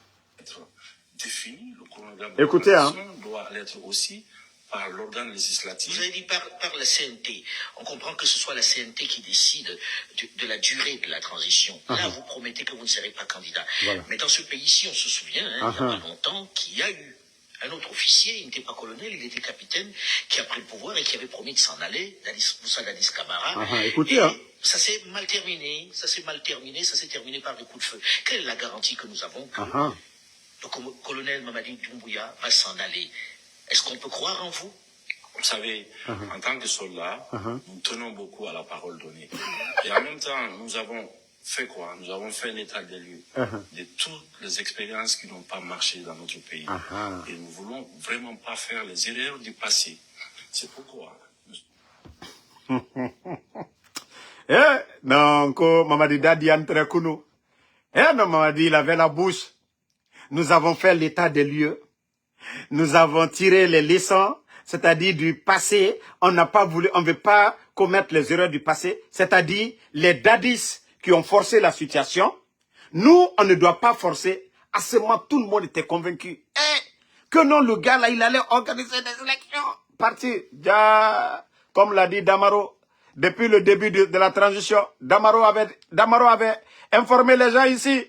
Défini, le chronogramme Écoutez, de la doit l'être aussi par l'organe législatif. Vous avez dit par la CNT. On comprend que ce soit la CNT qui décide de la durée de la transition. Là, vous promettez que vous ne serez pas candidat. Voilà. Mais dans ce pays-ci, on se souvient, il n'y a pas longtemps, qu'il y a eu un autre officier, il n'était pas colonel, il était capitaine, qui a pris le pouvoir et qui avait promis de s'en aller, Moussa Dadis Camara. Écoutez, ça s'est mal terminé, ça s'est terminé par des coups de feu. Quelle est la garantie que nous avons que le colonel Mamadi Doumbouya va s'en aller? Est-ce qu'on peut croire en vous? Vous savez, en tant que soldats, nous tenons beaucoup à la parole donnée. Et en même temps, nous avons fait quoi? Nous avons fait un état des lieux de toutes les expériences qui n'ont pas marché dans notre pays. Et nous ne voulons vraiment pas faire les erreurs du passé. C'est pourquoi... non, Mamadi Dadi Antrekounou. Non, Mamadi, il avait la bouche. Nous avons fait l'état des lieux. Nous avons tiré les leçons, c'est-à-dire du passé. On n'a pas voulu, on ne veut pas commettre les erreurs du passé, c'est-à-dire les dadis qui ont forcé la situation. Nous, on ne doit pas forcer. À ce moment, tout le monde était convaincu. Que non, le gars là, il allait organiser des élections. Parti. Comme l'a dit Damaro, depuis le début de la transition, Damaro avait informé les gens ici.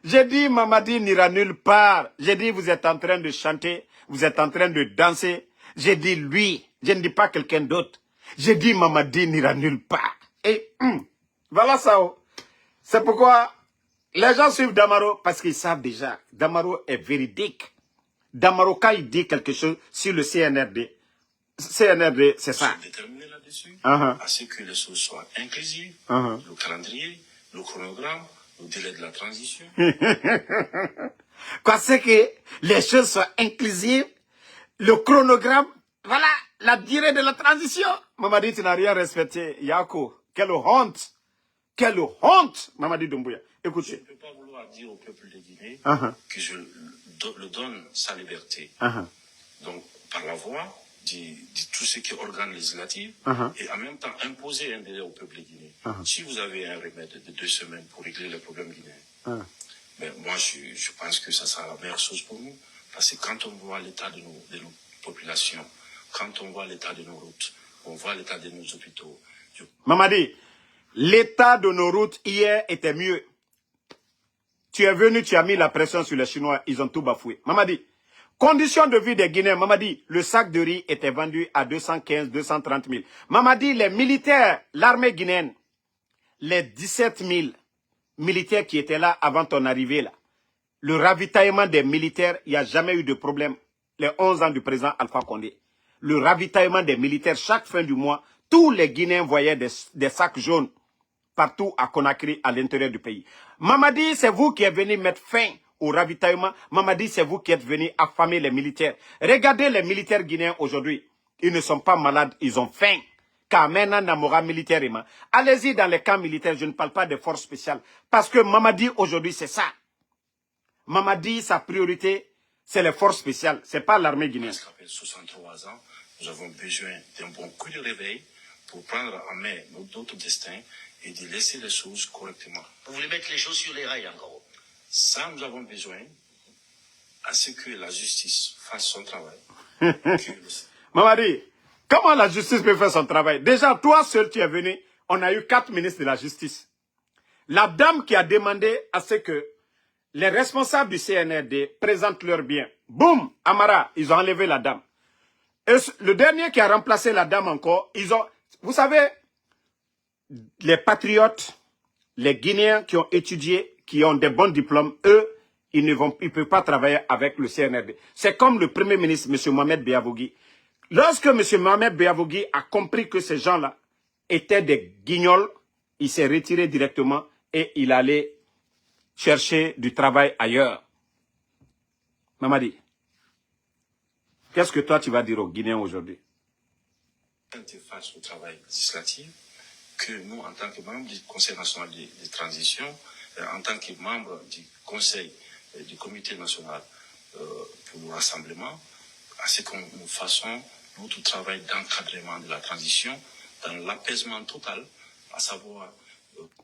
J'ai dit, Mamadi n'ira nulle part. J'ai dit, vous êtes en train de chanter, vous êtes en train de danser. J'ai dit, lui, je ne dis pas quelqu'un d'autre. J'ai dit, Mamadi n'ira nulle part. Et voilà ça. C'est pourquoi les gens suivent Damaro, parce qu'ils savent déjà. Damaro est véridique. Damaro, quand il dit quelque chose sur le CNRD, c'est ça. Déterminé là-dessus, à ce que les choses soient inclusives, le calendrier, le chronogramme, le délai de la transition. Quoi, c'est que les choses soient inclusives, le chronogramme, voilà, la durée de la transition. Mamadi, tu n'as rien respecté. Yako, quelle honte. Quelle honte, Mamadi Doumbouya. Écoutez. Je ne peux pas vouloir dire au peuple de Guinée que je le donne sa liberté. Donc, par la voie de tout ce qui est organe législatif et en même temps imposer un délai au peuple guinéen. Si vous avez un remède de 2 semaines pour régler les problèmes guinéens, ben, moi je pense que ça sera la meilleure chose pour nous. Parce que quand on voit l'état de nos populations, quand on voit l'état de nos routes, on voit l'état de nos hôpitaux. Mamadi, l'état de nos routes hier était mieux. tu es venu, tu as mis la pression sur les Chinois, ils ont tout bafoué. Mamadi, conditions de vie des Guinéens, Mamadi, le sac de riz était vendu à 215, 230 000. Mamadi, les militaires, l'armée guinéenne, les 17 000 militaires qui étaient là avant ton arrivée là, le ravitaillement des militaires, il n'y a jamais eu de problème. Les 11 ans du président Alpha Condé. Le ravitaillement des militaires, chaque fin du mois, tous les Guinéens voyaient des sacs jaunes partout à Conakry, à l'intérieur du pays. Mamadi, c'est vous qui êtes venu mettre fin au ravitaillement. Mamadi, c'est vous qui êtes venu affamer les militaires. Regardez les militaires guinéens aujourd'hui. Ils ne sont pas malades, ils ont faim. Car maintenant, Namora militaire, allez-y dans les camps militaires, je ne parle pas des forces spéciales. Parce que Mamadi, aujourd'hui, c'est ça. Mamadi, sa priorité, c'est les forces spéciales, c'est pas l'armée guinéenne. Parce qu'après 63 ans, nous avons besoin d'un bon coup de réveil pour prendre en main notre destin et de laisser les choses correctement. Vous voulez mettre les choses sur les rails encore? Ça, nous avons besoin à ce que la justice fasse son travail. Mamadi, comment la justice peut faire son travail? Déjà, toi seul, tu es venu, on a eu 4 ministres de la justice. La dame qui a demandé à ce que les responsables du CNRD présentent leurs biens. Boum, Amara, ils ont enlevé la dame. Et le dernier qui a remplacé la dame encore, ils ont... Vous savez, les patriotes, les Guinéens qui ont étudié, qui ont des bons diplômes, eux, ils ne peuvent pas travailler avec le CNRD. C'est comme le Premier ministre, M. Mohamed Beavogui. Lorsque M. Mohamed Beavogui a compris que ces gens-là étaient des guignols, il s'est retiré directement et il allait chercher du travail ailleurs. Mamadi, qu'est-ce que toi tu vas dire aux Guinéens aujourd'hui? Face au travail législatif, que nous, en tant que membres du Conseil national de transition, en tant que membres du Conseil du Comité national pour le rassemblement, à ce que nous fassions notre travail d'encadrement de la transition dans l'apaisement total, à savoir...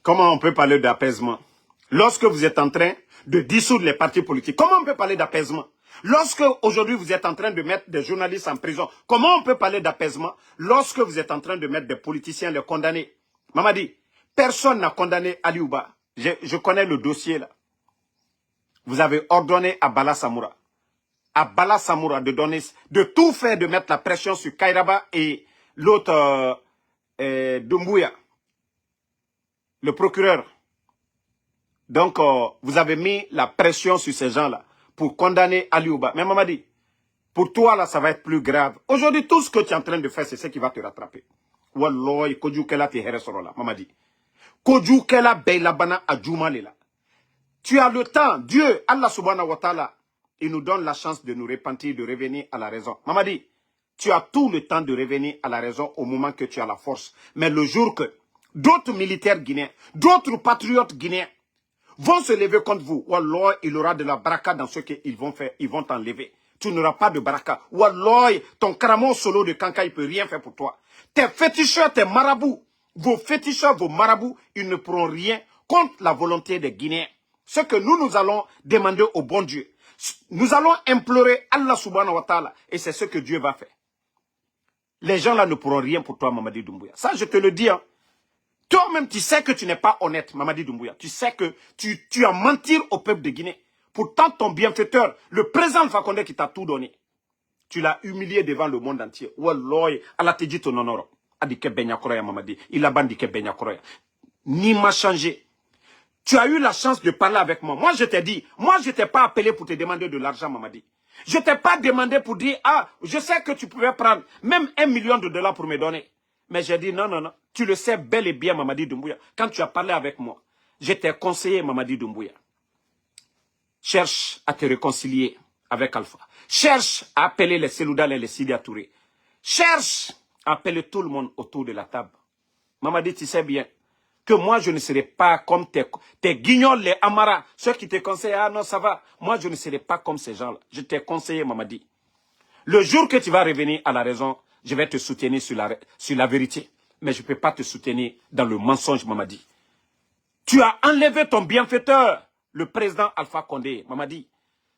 Comment on peut parler d'apaisement? Lorsque vous êtes en train de dissoudre les partis politiques, comment on peut parler d'apaisement? Lorsque aujourd'hui vous êtes en train de mettre des journalistes en prison, comment on peut parler d'apaisement? Lorsque vous êtes en train de mettre des politiciens, les condamner. Mamadi, personne n'a condamné Aliouba. Je connais le dossier là. Vous avez ordonné à Bala Samoura de tout faire, de mettre la pression sur Kairaba et l'autre Doumbouya, le procureur. Donc, vous avez mis la pression sur ces gens-là pour condamner Aliouba. Mais Mamadi, pour toi, là, ça va être plus grave. Aujourd'hui, tout ce que tu es en train de faire, c'est ce qui va te rattraper. Wallahi, Kodjoukela te heresorola, Mamadi. Kodjoukela beilabana adjoumalela. Tu as le temps. Dieu, Allah subhanahu wa ta'ala, il nous donne la chance de nous repentir, de revenir à la raison. Mamadi, tu as tout le temps de revenir à la raison au moment que tu as la force. Mais le jour que d'autres militaires guinéens, d'autres patriotes guinéens, vont se lever contre vous. Wallah, il y aura de la baraka dans ce qu'ils vont faire. Ils vont t'enlever. Tu n'auras pas de baraka. Wallah, ton caramon solo de Kanka, il ne peut rien faire pour toi. Tes féticheurs, tes marabouts, vos féticheurs, vos marabouts, ils ne pourront rien contre la volonté des Guinéens. Ce que nous allons demander au bon Dieu. Nous allons implorer Allah subhanahu wa ta'ala. Et c'est ce que Dieu va faire. Les gens là ne pourront rien pour toi, Mamadi Doumbouya. Ça, je te le dis, hein. Toi-même, tu sais que tu n'es pas honnête, Mamadi Doumbouya. Tu sais que tu as menti au peuple de Guinée. Pourtant, ton bienfaiteur, le président Alpha Condé qui t'a tout donné, tu l'as humilié devant le monde entier. Wallah, Allah te dit ton honneur. Adike Benyakoroya, Mamadi. Il a bandike Benyakoroya. Ni m'a changé. Tu as eu la chance de parler avec moi. Moi, je t'ai dit, moi, je t'ai pas appelé pour te demander de l'argent, Mamadi. Je t'ai pas demandé pour dire, ah, je sais que tu pouvais prendre même $1 million pour me donner. Mais j'ai dit, non, non, non. Tu le sais bel et bien, Mamadi Doumbouya. Quand tu as parlé avec moi, je t'ai conseillé, Mamadi Doumbouya. Cherche à te réconcilier avec Alpha. Cherche à appeler les Seloudal et les Sidi Touré. Cherche à appeler tout le monde autour de la table. Mamadi, tu sais bien que moi, je ne serai pas comme tes guignols, les Amara. Ceux qui te conseillent, ah non, ça va. Moi, je ne serai pas comme ces gens-là. Je t'ai conseillé, Mamadi. Le jour que tu vas revenir à la raison, je vais te soutenir sur la vérité. Mais je ne peux pas te soutenir dans le mensonge, Mamadi. Tu as enlevé ton bienfaiteur, le président Alpha Condé, Mamadi.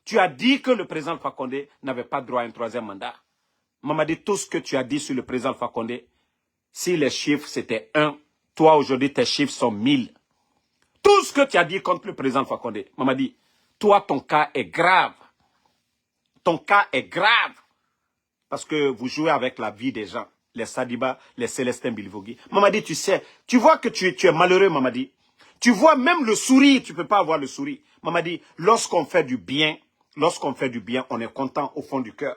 Tu as dit que le président Alpha Condé n'avait pas droit à un 3e mandat. Mamadi, tout ce que tu as dit sur le président Alpha Condé, si les chiffres c'était 1, toi aujourd'hui tes chiffres sont 1000. Tout ce que tu as dit contre le président Alpha Condé, Mamadi, toi, ton cas est grave. Ton cas est grave. Parce que vous jouez avec la vie des gens. Les Sadiba, les Célestin Bilvogui. Mamadi, tu sais, tu vois que tu es malheureux, Mamadi. Tu vois même le sourire, tu ne peux pas avoir le sourire. Mamadi, lorsqu'on fait du bien, on est content au fond du cœur.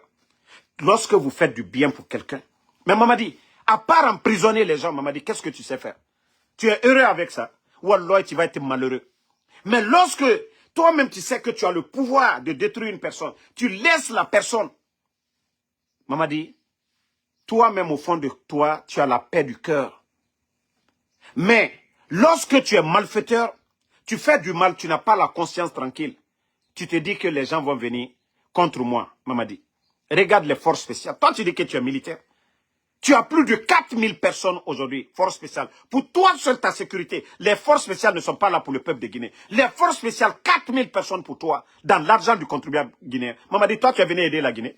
Lorsque vous faites du bien pour quelqu'un. Mais Mamadi, à part emprisonner les gens, Mamadi, qu'est-ce que tu sais faire? Tu es heureux avec ça. Wallah, tu vas être malheureux. Mais lorsque toi-même tu sais que tu as le pouvoir de détruire une personne, tu laisses la personne. Mamadi, toi-même au fond de toi, tu as la paix du cœur. Mais lorsque tu es malfaiteur, tu fais du mal, tu n'as pas la conscience tranquille. Tu te dis que les gens vont venir contre moi, Mamadi. Regarde les forces spéciales. Toi, tu dis que tu es militaire. Tu as plus de 4000 personnes aujourd'hui, forces spéciales. Pour toi seul, ta sécurité. Les forces spéciales ne sont pas là pour le peuple de Guinée. Les forces spéciales, 4000 personnes pour toi, dans l'argent du contribuable guinéen. Mamadi, toi, tu es venu aider la Guinée.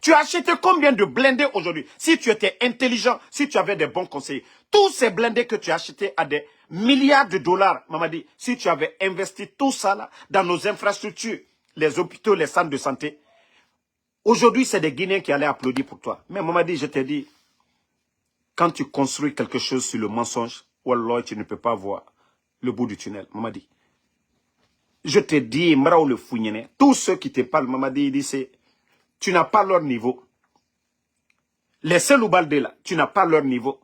Tu as acheté combien de blindés aujourd'hui? Si tu étais intelligent, si tu avais des bons conseillers. Tous ces blindés que tu as achetés à des milliards de dollars, Mamadi, si tu avais investi tout ça là, dans nos infrastructures, les hôpitaux, les centres de santé, aujourd'hui, c'est des Guinéens qui allaient applaudir pour toi. Mais Mamadi, je t'ai dit, quand tu construis quelque chose sur le mensonge, wallah, tu ne peux pas voir le bout du tunnel. Mamadi, je te dis, Mrao le Fougnene, tous ceux qui te parlent, Mamadi, il dit, tu n'as pas leur niveau. Les Selou Baldé là, tu n'as pas leur niveau.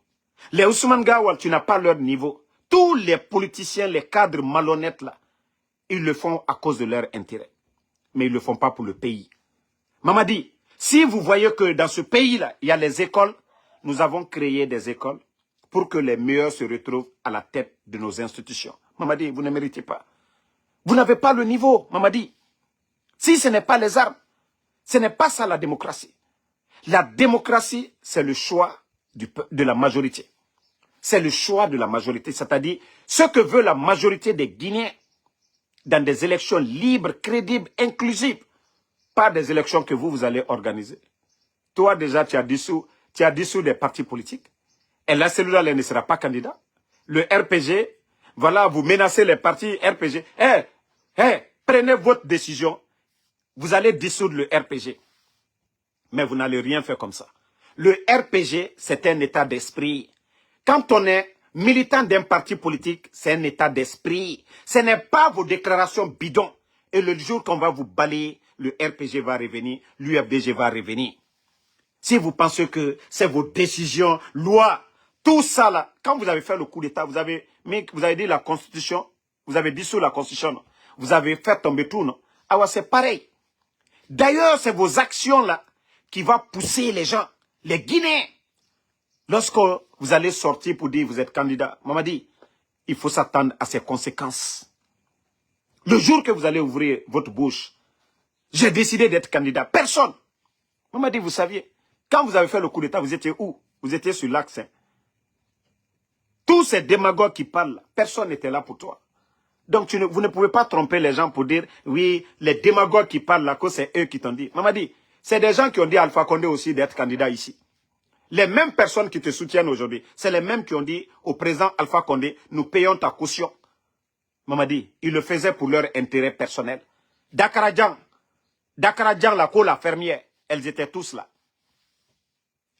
Les Ousmane Gawal, tu n'as pas leur niveau. Tous les politiciens, les cadres malhonnêtes là, ils le font à cause de leur intérêt. Mais ils ne le font pas pour le pays. Mamadi, si vous voyez que dans ce pays-là, il y a les écoles, nous avons créé des écoles pour que les meilleurs se retrouvent à la tête de nos institutions. Mamadi, vous ne méritez pas. Vous n'avez pas le niveau, Mamadi. Si ce n'est pas les armes, ce n'est pas ça la démocratie. La démocratie, c'est le choix de la majorité. C'est le choix de la majorité, c'est-à-dire ce que veut la majorité des Guinéens dans des élections libres, crédibles, inclusives. Pas des élections que vous allez organiser. Toi, déjà, tu as dissous des partis politiques. Et la cellule ne sera pas candidat. Le RPG, voilà, vous menacez les partis RPG. Prenez votre décision. Vous allez dissoudre le RPG. Mais vous n'allez rien faire comme ça. Le RPG, c'est un état d'esprit. Quand on est militant d'un parti politique, c'est un état d'esprit. Ce n'est pas vos déclarations bidons. Et le jour qu'on va vous balayer, le RPG va revenir, l'UFDG va revenir. Si vous pensez que c'est vos décisions, lois, tout ça là, quand vous avez fait le coup d'État, vous avez dit la Constitution, vous avez dissous la Constitution, vous avez fait tomber tout, non? Ah ouais, c'est pareil. D'ailleurs, c'est vos actions là qui vont pousser les gens, les Guinéens. Lorsque vous allez sortir pour dire que vous êtes candidat, Mamadi, il faut s'attendre à ces conséquences. Le jour que vous allez ouvrir votre bouche, j'ai décidé d'être candidat. Personne. Mamadi, vous saviez, quand vous avez fait le coup d'État, vous étiez où? Vous étiez sur l'axe. Tous ces démagogues qui parlent, personne n'était là pour toi. Donc vous ne pouvez pas tromper les gens pour dire, oui, les démagogues qui parlent là, que c'est eux qui t'ont dit. Mamadi, c'est des gens qui ont dit à Alpha Condé aussi d'être candidat ici. Les mêmes personnes qui te soutiennent aujourd'hui, c'est les mêmes qui ont dit au président Alpha Condé, nous payons ta caution. Mamadi, ils le faisaient pour leur intérêt personnel. Dakaradjan, la cola fermière, elles étaient tous là.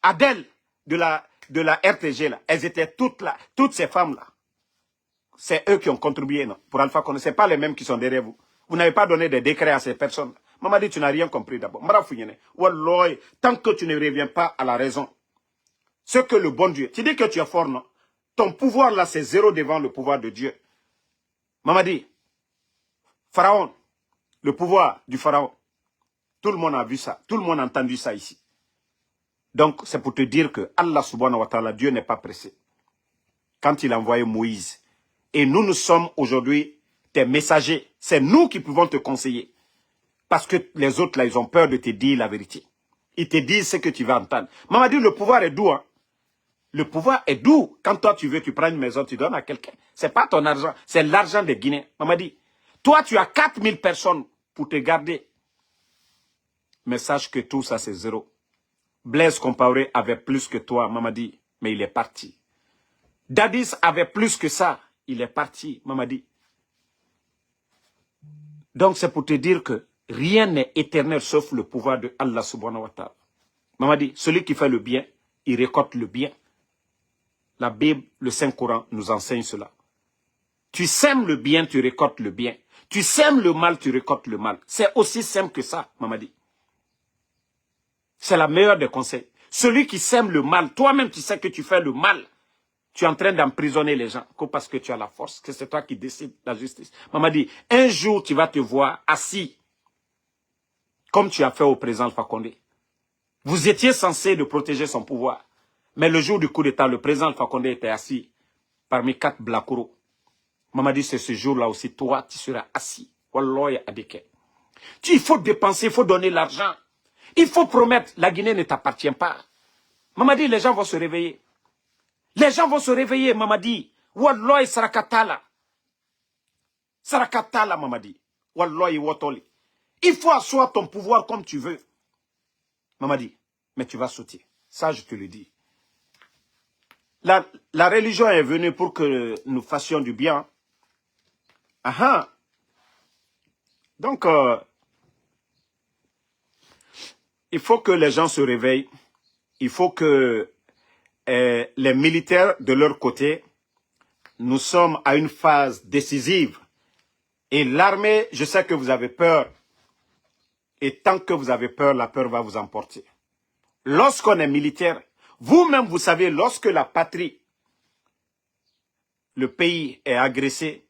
Adèle de la RTG là, elles étaient toutes là, toutes ces femmes là. C'est eux qui ont contribué non, pour Alpha Condé. Ce n'est pas les mêmes qui sont derrière vous. Vous n'avez pas donné des décrets à ces personnes. Mamadi, tu n'as rien compris d'abord. Tant que tu ne reviens pas à la raison, ce que le bon Dieu, tu dis que tu es fort, non? Ton pouvoir là, c'est zéro devant le pouvoir de Dieu. Mamadi, Pharaon, le pouvoir du Pharaon, tout le monde a vu ça, tout le monde a entendu ça ici. Donc, c'est pour te dire que Allah subhanahu wa ta'ala, Dieu n'est pas pressé. Quand il a envoyé Moïse, et nous sommes aujourd'hui tes messagers, c'est nous qui pouvons te conseiller. Parce que les autres là, ils ont peur de te dire la vérité. Ils te disent ce que tu vas entendre. Mamadi, le pouvoir est doux, hein. Le pouvoir est doux. Quand toi, tu veux, tu prends une maison, tu donnes à quelqu'un. Ce n'est pas ton argent, c'est l'argent des Guinéens. Mamadi, toi, tu as 4000 personnes pour te garder. Mais sache que tout ça, c'est zéro. Blaise Compaoré avait plus que toi, Mamadi, mais il est parti. Dadis avait plus que ça, il est parti, Mamadi. Donc c'est pour te dire que rien n'est éternel sauf le pouvoir de Allah subhanahu wa ta'ala. Maman dit, celui qui fait le bien, il récolte le bien. La Bible, le Saint-Coran nous enseigne cela. Tu sèmes le bien, tu récoltes le bien. Tu sèmes le mal, tu récoltes le mal. C'est aussi simple que ça, maman dit. C'est la meilleure des conseils. Celui qui sème le mal, toi-même tu sais que tu fais le mal. Tu es en train d'emprisonner les gens que parce que tu as la force, que c'est toi qui décides la justice. Maman dit, un jour tu vas te voir assis, comme tu as fait au président Alpha Condé. Vous étiez censé de protéger son pouvoir. Mais le jour du coup d'État, le président Alpha Condé était assis parmi 4 Blakoro. Maman dit, c'est ce jour-là aussi, toi, tu seras assis. Wallah Adeke. Il faut dépenser, il faut donner l'argent. Il faut promettre, la Guinée ne t'appartient pas. Maman dit, les gens vont se réveiller. Les gens vont se réveiller, maman dit. Wallah Sarakatala. Sarakatala, maman dit. Wallah Wotoli. Il faut asseoir ton pouvoir comme tu veux. Maman dit, mais tu vas sauter. Ça, je te le dis. La religion est venue pour que nous fassions du bien. Ah. Donc, il faut que les gens se réveillent. Il faut que les militaires, de leur côté, nous sommes à une phase décisive. Et l'armée, je sais que vous avez peur. Et tant que vous avez peur, la peur va vous emporter. Lorsqu'on est militaire, vous-même, vous savez, lorsque la patrie, le pays est agressé,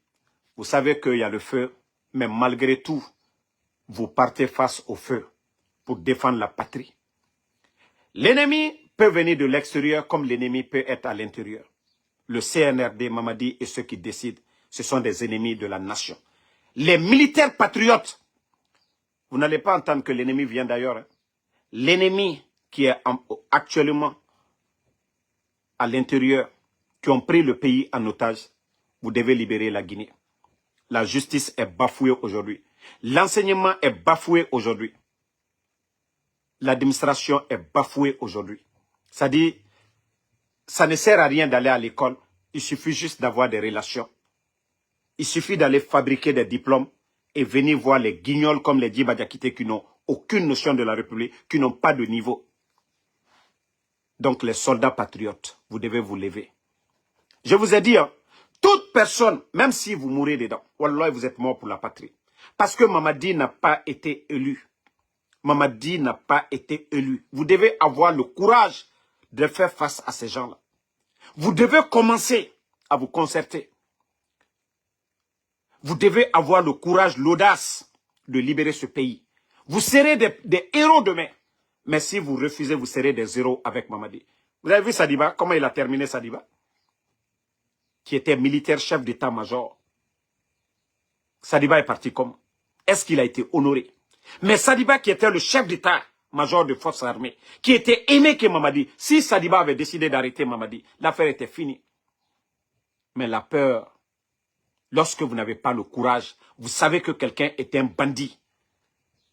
vous savez qu'il y a le feu, mais malgré tout, vous partez face au feu pour défendre la patrie. L'ennemi peut venir de l'extérieur comme l'ennemi peut être à l'intérieur. Le CNRD, Mamadi et ceux qui décident, ce sont des ennemis de la nation. Les militaires patriotes, vous n'allez pas entendre que l'ennemi vient d'ailleurs. Hein. L'ennemi qui est actuellement à l'intérieur, qui ont pris le pays en otage, vous devez libérer la Guinée. La justice est bafouée aujourd'hui. L'enseignement est bafoué aujourd'hui. L'administration est bafouée aujourd'hui. C'est-à-dire, ça ne sert à rien d'aller à l'école. Il suffit juste d'avoir des relations. Il suffit d'aller fabriquer des diplômes et venir voir les guignols comme les Djibadjakité qui n'ont aucune notion de la République, qui n'ont pas de niveau. Donc les soldats patriotes, vous devez vous lever. Je vous ai dit, hein, toute personne, même si vous mourrez dedans, wallah, vous êtes mort pour la patrie. Parce que Mamadi n'a pas été élu. Mamadi n'a pas été élu. Vous devez avoir le courage de faire face à ces gens-là. Vous devez commencer à vous concerter. Vous devez avoir le courage, l'audace de libérer ce pays. Vous serez des héros demain. Mais si vous refusez, vous serez des héros avec Mamadi. Vous avez vu Sadiba, comment il a terminé Sadiba? Qui était militaire chef d'état-major. Sadiba est parti comment? Est-ce qu'il a été honoré? Mais Sadiba qui était le chef d'état-major de forces armées, qui était aimé que Mamadi, si Sadiba avait décidé d'arrêter Mamadi, l'affaire était finie. Mais la peur, lorsque vous n'avez pas le courage, vous savez que quelqu'un est un bandit,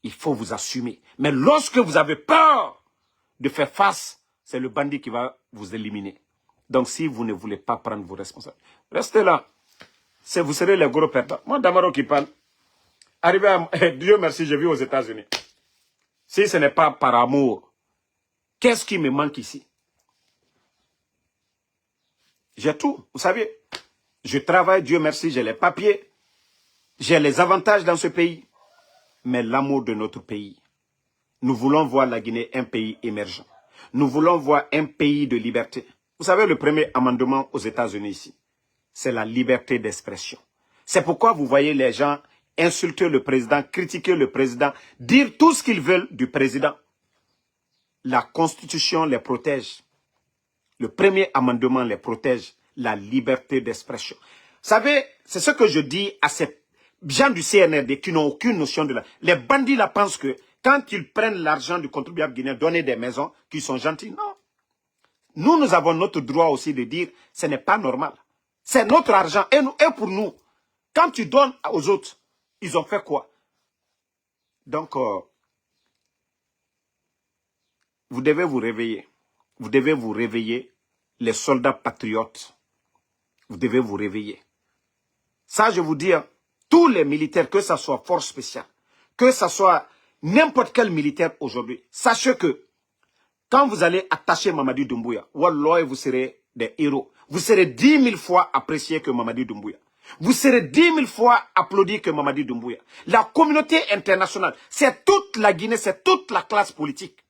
il faut vous assumer. Mais lorsque vous avez peur de faire face, c'est le bandit qui va vous éliminer. Donc si vous ne voulez pas prendre vos responsabilités, restez là. Vous serez les gros perdants. Moi, Damaro qui parle, arrivé à... Dieu merci, je vis aux États-Unis. Si ce n'est pas par amour, qu'est-ce qui me manque ici? J'ai tout, vous savez. Je travaille, Dieu merci, j'ai les papiers. J'ai les avantages dans ce pays. Mais l'amour de notre pays. Nous voulons voir la Guinée un pays émergent. Nous voulons voir un pays de liberté. Vous savez, le premier amendement aux États-Unis ici, c'est la liberté d'expression. C'est pourquoi vous voyez les gens insulter le président, critiquer le président, dire tout ce qu'ils veulent du président. La Constitution les protège. Le premier amendement les protège, la liberté d'expression. Vous savez, c'est ce que je dis à ces gens du CNRD qui n'ont aucune notion de la... Les bandits là pensent que quand ils prennent l'argent du contribuable guinéen, donner des maisons, qu'ils sont gentils. Non. Nous avons notre droit aussi de dire, ce n'est pas normal. C'est notre argent et pour nous. Quand tu donnes aux autres, ils ont fait quoi? Donc, vous devez vous réveiller. Vous devez vous réveiller, les soldats patriotes. Vous devez vous réveiller. Ça, je vous dis, hein, tous les militaires, que ce soit force spéciale, que ce soit n'importe quel militaire aujourd'hui, sachez que quand vous allez attacher Mamadi Doumbouya, Wallah, vous serez des héros. Vous serez 10 000 fois appréciés que Mamadi Doumbouya. Vous serez 10 000 fois applaudis que Mamadi Doumbouya. La communauté internationale, c'est toute la Guinée, c'est toute la classe politique.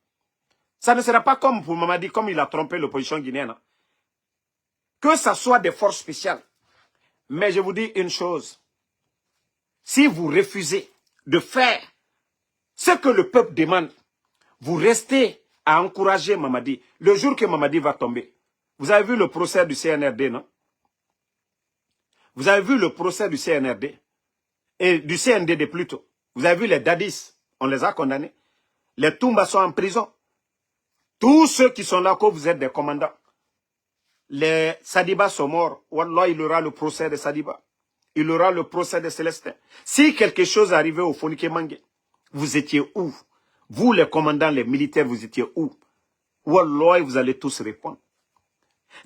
Ça ne sera pas comme pour Mamadi, comme il a trompé l'opposition guinéenne. Hein. Que ce soit des forces spéciales. Mais je vous dis une chose. Si vous refusez de faire ce que le peuple demande, vous restez à encourager Mamadi. Le jour que Mamadi va tomber, vous avez vu le procès du CNRD, non? Vous avez vu le procès du CNRD et du CNDD plutôt. Vous avez vu les Dadis, on les a condamnés. Les Toumba sont en prison. Tous ceux qui sont là, que vous êtes des commandants. Les Sadiba sont morts. Wallah, il aura le procès de Sadiba. Il aura le procès de Célestin. Si quelque chose arrivait au Fonike Mangue, vous étiez où? Vous, les commandants, les militaires, vous étiez où? Wallah, vous allez tous répondre.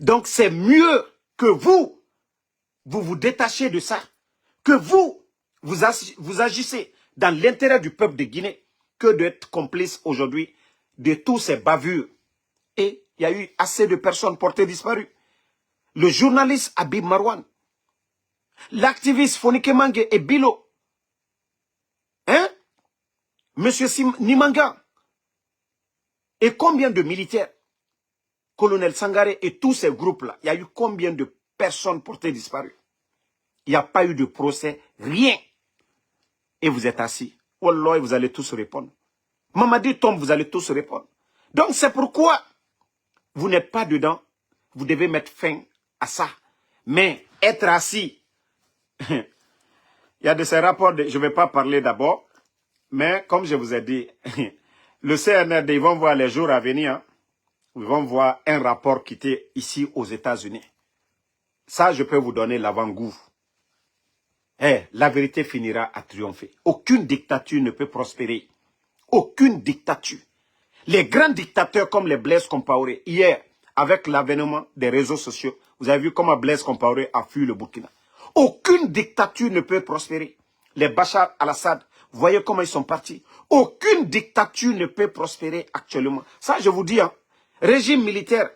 Donc, c'est mieux que vous vous détachez de ça, que vous agissez dans l'intérêt du peuple de Guinée, que d'être complice aujourd'hui de tous ces bavures. Et il y a eu assez de personnes portées disparues. Le journaliste Habib Marwan, l'activiste Fonike Mangue et Bilo, hein? Monsieur Nimanga, et combien de militaires, colonel Sangaré et tous ces groupes-là, il y a eu combien de personnes portées disparues? Il n'y a pas eu de procès, rien. Et vous êtes assis. Wallah, vous allez tous répondre. Mamadi tombe, vous allez tous répondre. Donc c'est pourquoi vous n'êtes pas dedans. Vous devez mettre fin à ça. Mais être assis, il y a de ces rapports, je ne vais pas parler d'abord, mais comme je vous ai dit, le CNRD, ils vont voir les jours à venir, hein, ils vont voir un rapport quitter ici aux États-Unis. Ça, je peux vous donner l'avant-goût. La vérité finira à triompher. Aucune dictature ne peut prospérer. Aucune dictature. Les grands dictateurs comme les Blaise Compaoré, hier, avec l'avènement des réseaux sociaux, vous avez vu comment Blaise Compaoré a fui le Burkina. Aucune dictature ne peut prospérer. Les Bachar al-Assad, vous voyez comment ils sont partis. Aucune dictature ne peut prospérer actuellement. Ça, je vous dis, hein, régime militaire,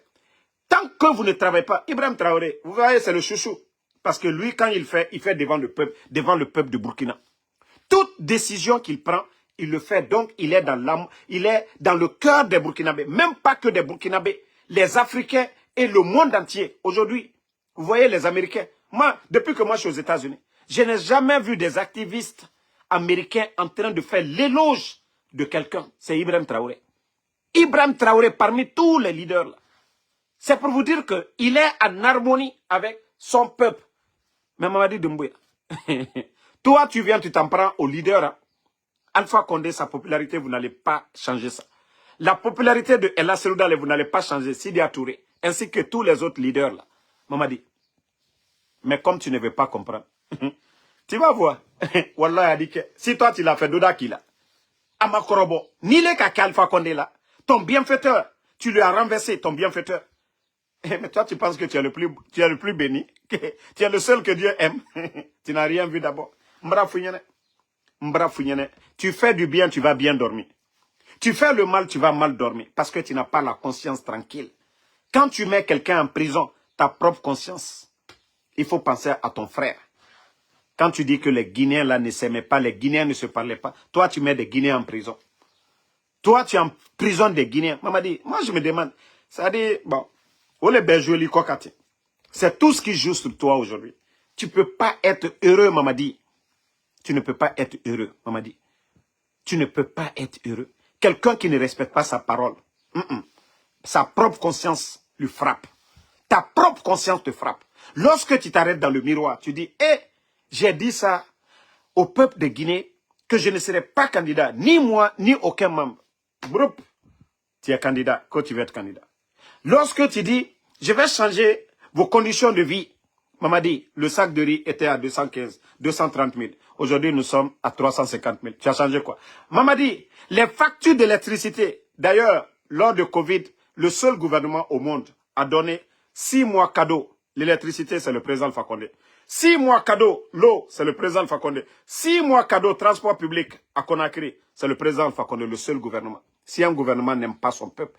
tant que vous ne travaillez pas, Ibrahim Traoré, vous voyez, c'est le chouchou. Parce que lui, quand il fait devant le peuple de Burkina. Toute décision qu'il prend, il le fait. Donc, il est dans le cœur des Burkinabés. Même pas que des Burkinabés. Les Africains et le monde entier. Aujourd'hui, vous voyez les Américains. Moi, depuis que moi je suis aux États-Unis, je n'ai jamais vu des activistes américains en train de faire l'éloge de quelqu'un. C'est Ibrahim Traoré. Ibrahim Traoré, parmi tous les leaders là. C'est pour vous dire qu'il est en harmonie avec son peuple. Mais Mamadi Doumbouya, toi tu viens, tu t'en prends au leader. Hein. Alpha Condé, sa popularité, vous n'allez pas changer ça. La popularité de Ella Seloudale, vous n'allez pas changer. Sidi Touré, ainsi que tous les autres leaders là. Mamadi. Mais comme tu ne veux pas comprendre, tu vas voir. Wallah a dit que si toi tu l'as fait, Doda qui l'a. Amakorobo, ni les kaka Alpha Condé là, ton bienfaiteur, tu lui as renversé ton bienfaiteur. Mais toi, tu penses que tu es le plus béni, que tu es le seul que Dieu aime. Tu n'as rien vu d'abord. Mbra Founyene. Tu fais du bien, tu vas bien dormir. Tu fais le mal, tu vas mal dormir. Parce que tu n'as pas la conscience tranquille. Quand tu mets quelqu'un en prison, ta propre conscience, il faut penser à ton frère. Quand tu dis que les Guinéens là ne s'aimaient pas, les Guinéens ne se parlaient pas, toi tu mets des Guinéens en prison. Toi tu emprisonnes des Guinéens. Maman dit, moi je me demande, ça dit, bon, c'est tout ce qui joue sur toi aujourd'hui. Tu ne peux pas être heureux, Mamadi. Tu ne peux pas être heureux, Mamadi. Tu ne peux pas être heureux. Quelqu'un qui ne respecte pas sa parole, sa propre conscience lui frappe. Ta propre conscience te frappe. Lorsque tu t'arrêtes dans le miroir, tu dis, j'ai dit ça au peuple de Guinée, que je ne serai pas candidat, ni moi, ni aucun membre. Broup, tu es candidat, quand tu veux être candidat. Lorsque tu dis, je vais changer vos conditions de vie, Mamadi, le sac de riz était à 215, 230 000. Aujourd'hui, nous sommes à 350 000. Tu as changé quoi? Mamadi, les factures d'électricité, d'ailleurs, lors de Covid, le seul gouvernement au monde a donné 6 mois cadeau. l'électricité, c'est le président Alpha Condé. 6 mois cadeau, l'eau, c'est le président Alpha Condé. 6 mois cadeau, transport public à Conakry, c'est le président Alpha Condé, le seul gouvernement. Si un gouvernement n'aime pas son peuple,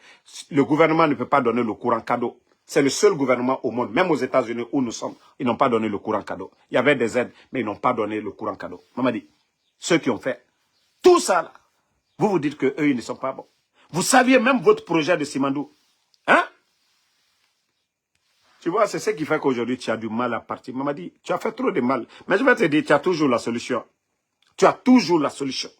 le gouvernement ne peut pas donner le courant cadeau. C'est le seul gouvernement au monde, même aux États-Unis où nous sommes, ils n'ont pas donné le courant cadeau. Il y avait des aides, mais ils n'ont pas donné le courant cadeau. Mamadi, ceux qui ont fait tout ça là, vous vous dites qu'eux, ils ne sont pas bons. Vous saviez même votre projet de Simandou. Hein? Tu vois, c'est ce qui fait qu'aujourd'hui, tu as du mal à partir. Mamadi, tu as fait trop de mal. Mais je vais te dire, tu as toujours la solution. Tu as toujours la solution.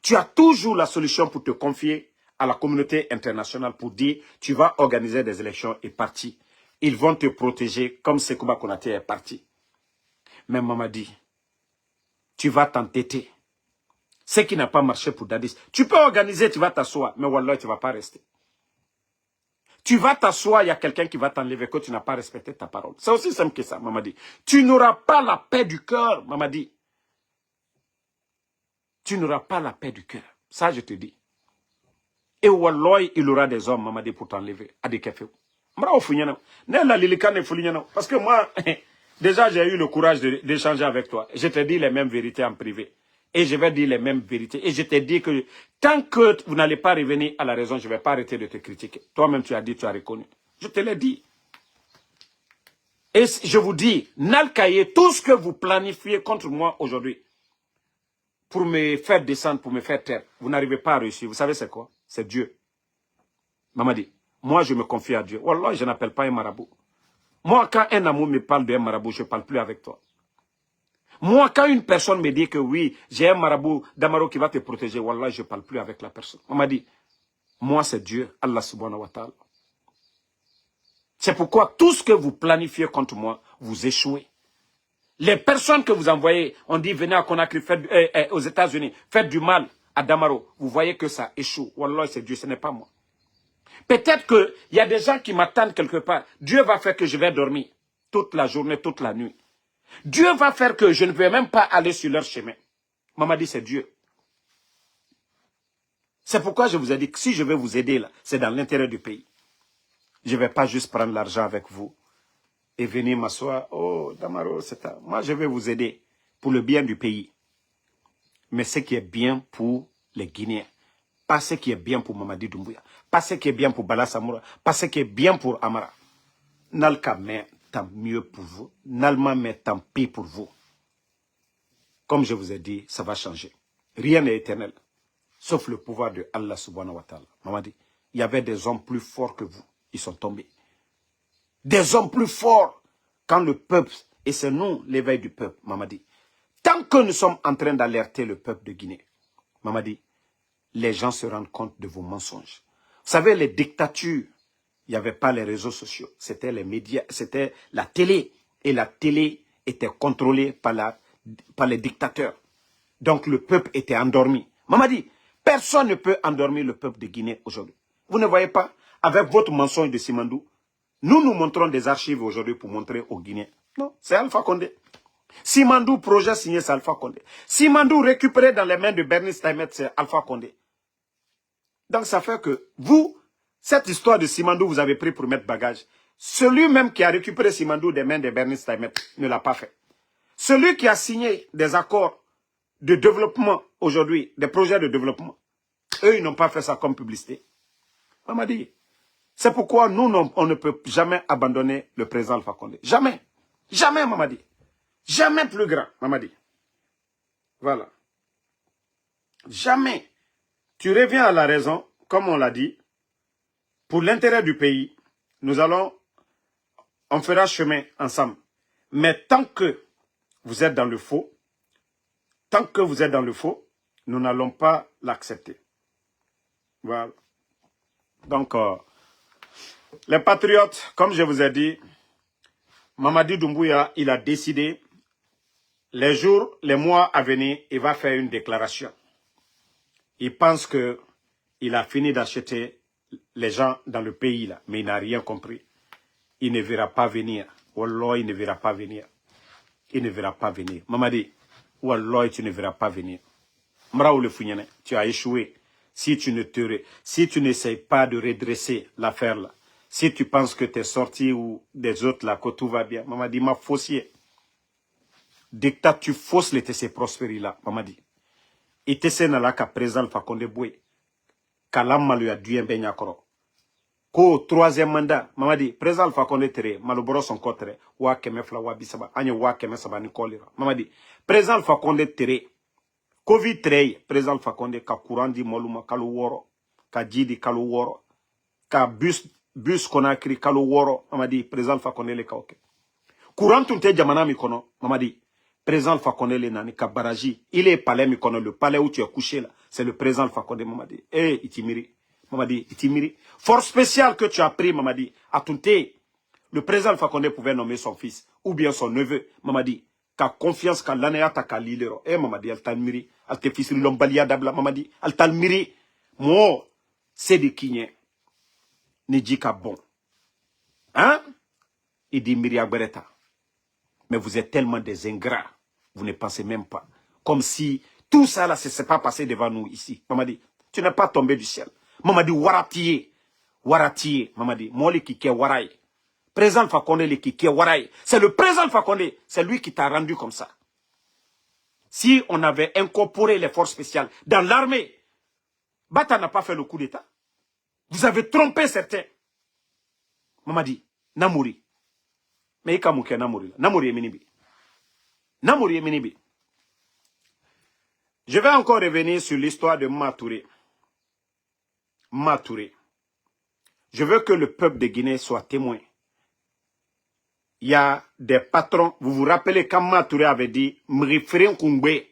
Tu as toujours la solution pour te confier à la communauté internationale pour dire, tu vas organiser des élections et partir. Ils vont te protéger comme Sekouba Konaté est parti. Mais Mamadi, tu vas t'entêter. Ce qui n'a pas marché pour Dadis. Tu peux organiser, tu vas t'asseoir, mais Wallah, tu ne vas pas rester. Tu vas t'asseoir, il y a quelqu'un qui va t'enlever que tu n'as pas respecté ta parole. C'est aussi simple que ça, Mamadi. Tu n'auras pas la paix du cœur, Mamadi. Tu n'auras pas la paix du cœur. Ça, je te dis. Et Wallah, il aura des hommes, Mamadi, pour t'enlever. À des cafés. Parce que moi, déjà, j'ai eu le courage d'échanger avec toi. Je te dis les mêmes vérités en privé. Et je vais dire les mêmes vérités. Et je te dis que tant que vous n'allez pas revenir à la raison, je ne vais pas arrêter de te critiquer. Toi-même, tu as dit, tu as reconnu. Je te l'ai dit. Et je vous dis, Nalkaye, tout ce que vous planifiez contre moi aujourd'hui, pour me faire descendre, pour me faire taire, vous n'arrivez pas à réussir. Vous savez c'est quoi? C'est Dieu. Mamadi, moi je me confie à Dieu. Wallah, je n'appelle pas un marabout. Moi, quand un amour me parle d'un marabout, je ne parle plus avec toi. Moi, quand une personne me dit que oui, j'ai un marabout d'Amaro qui va te protéger, wallah, je ne parle plus avec la personne. On m'a dit, moi c'est Dieu, Allah subhanahu wa ta'ala. C'est pourquoi tout ce que vous planifiez contre moi, vous échouez. Les personnes que vous envoyez, on dit venez à Conakry, aux États-Unis, faites du mal à Damaro. Vous voyez que ça échoue. Wallah, c'est Dieu, ce n'est pas moi. Peut-être qu'il y a des gens qui m'attendent quelque part. Dieu va faire que je vais dormir toute la journée, toute la nuit. Dieu va faire que je ne vais même pas aller sur leur chemin. Maman dit c'est Dieu. C'est pourquoi je vous ai dit que si je vais vous aider là, c'est dans l'intérêt du pays. Je ne vais pas juste prendre l'argent avec vous et venir m'asseoir. Oh, Damaro, c'est ça. Moi, je vais vous aider pour le bien du pays. Mais ce qui est bien pour les Guinéens. Pas ce qui est bien pour Mamadi Doumbouya. Pas ce qui est bien pour Bala Samoura. Pas ce qui est bien pour Amara. Nalka, mais tant mieux pour vous. Nalma, mais tant pis pour vous. Comme je vous ai dit, ça va changer. Rien n'est éternel. Sauf le pouvoir de Allah subhanahu wa ta'ala. Mamadi, il y avait des hommes plus forts que vous. Ils sont tombés. Des hommes plus forts. Quand le peuple, et c'est nous l'éveil du peuple, Mamadi. Tant que nous sommes en train d'alerter le peuple de Guinée, Mamadi, les gens se rendent compte de vos mensonges. Vous savez, les dictatures, il n'y avait pas les réseaux sociaux. C'était les médias, c'était la télé. Et la télé était contrôlée par les dictateurs. Donc le peuple était endormi. Mamadi, personne ne peut endormir le peuple de Guinée aujourd'hui. Vous ne voyez pas, avec votre mensonge de Simandou, nous montrons des archives aujourd'hui pour montrer aux Guinéens. Non, c'est Alpha Condé. Simandou, projet signé, c'est Alpha Condé. Simandou récupéré dans les mains de Bernice Taïmet, c'est Alpha Condé. Donc ça fait que vous, cette histoire de Simandou, vous avez pris pour mettre bagage. Celui même qui a récupéré Simandou des mains de Bernice Taïmet ne l'a pas fait. Celui qui a signé des accords de développement aujourd'hui, des projets de développement, eux, ils n'ont pas fait ça comme publicité. On m'a dit, c'est pourquoi nous, on ne peut jamais abandonner le président Alpha Condé. Jamais. Jamais, Mamadi. Jamais plus grand, Mamadi. Voilà. Jamais. Tu reviens à la raison, comme on l'a dit, pour l'intérêt du pays, on fera chemin ensemble. Mais tant que vous êtes dans le faux, nous n'allons pas l'accepter. Voilà. Donc, les patriotes, comme je vous ai dit, Mamadi Doumbouya, il a décidé, les jours, les mois à venir, il va faire une déclaration. Il pense qu'il a fini d'acheter les gens dans le pays, là, mais il n'a rien compris. Il ne verra pas venir. Wallah, il ne verra pas venir. Il ne verra pas venir. Mamadi, Wallah, tu ne verras pas venir. Mraou le Founyane, tu as échoué. Si tu n'essayes pas de redresser l'affaire là, Si tu penses que tu es sorti ou des autres là, que tout va bien, maman dit, ma faussier. Dictat, tu fausses les TC prospérer là, maman dit. Et TC n'a là qu'à présent le Fakonde Boué. Kalam lui a dû un benyakoro. Ko troisième mandat, maman dit, présent le Fakonde Tere, maloboro son kotre, wa keme fla wa bisaba, anye wa keme saba ni kolira. Maman dit, présent le Fakonde Tere, Covid 3, présent le Fakonde, ka courant di moluma kalu woro, ka jidi kalu woro, ka bus konakri kalu woro, maman dit, présent le Fakonde le kaoke. Courant tunte jamana mi kono, maman dit, présent le Fakonde le nani, ka baraji, il est palais mi kono, le palais où tu es couché là, c'est le présent le Fakonde, maman dit, eh, itimiri. Maman dit, itimiri. Force spéciale que tu as pris, maman dit, à Tunté, le président Fakonde pouvait nommer son fils, ou bien son neveu, maman dit, qu'a confiance qu'à l'année ta kalilero. Eh, maman dit, al talmiri, al te fils l'ombalia dabla, maman dit, al talmiri, moi, c'est de qui ne dit qu'à bon. Hein? Il dit, Miri Agbereta. Mais vous êtes tellement des ingrats, vous ne pensez même pas. Comme si tout ça là, ce ne s'est pas passé devant nous ici. Maman dit, tu n'es pas tombé du ciel. Maman dit, waratiye, waratiye. Maman dit, moi le kike warai. Président Fakonde le kike warai. C'est le président Fakonde, c'est lui qui t'a rendu comme ça. Si on avait incorporé les forces spéciales dans l'armée, Bata n'a pas fait le coup d'état. Vous avez trompé certains. Maman dit, Namouri. Mais il y a Namouri. Namouri est minibi. Namouri est minibi. Je vais encore revenir sur l'histoire de Matouré. Matouré. Je veux que le peuple de Guinée soit témoin. Il y a des patrons. Vous vous rappelez quand Matouré avait dit Mrifrin Kungbe.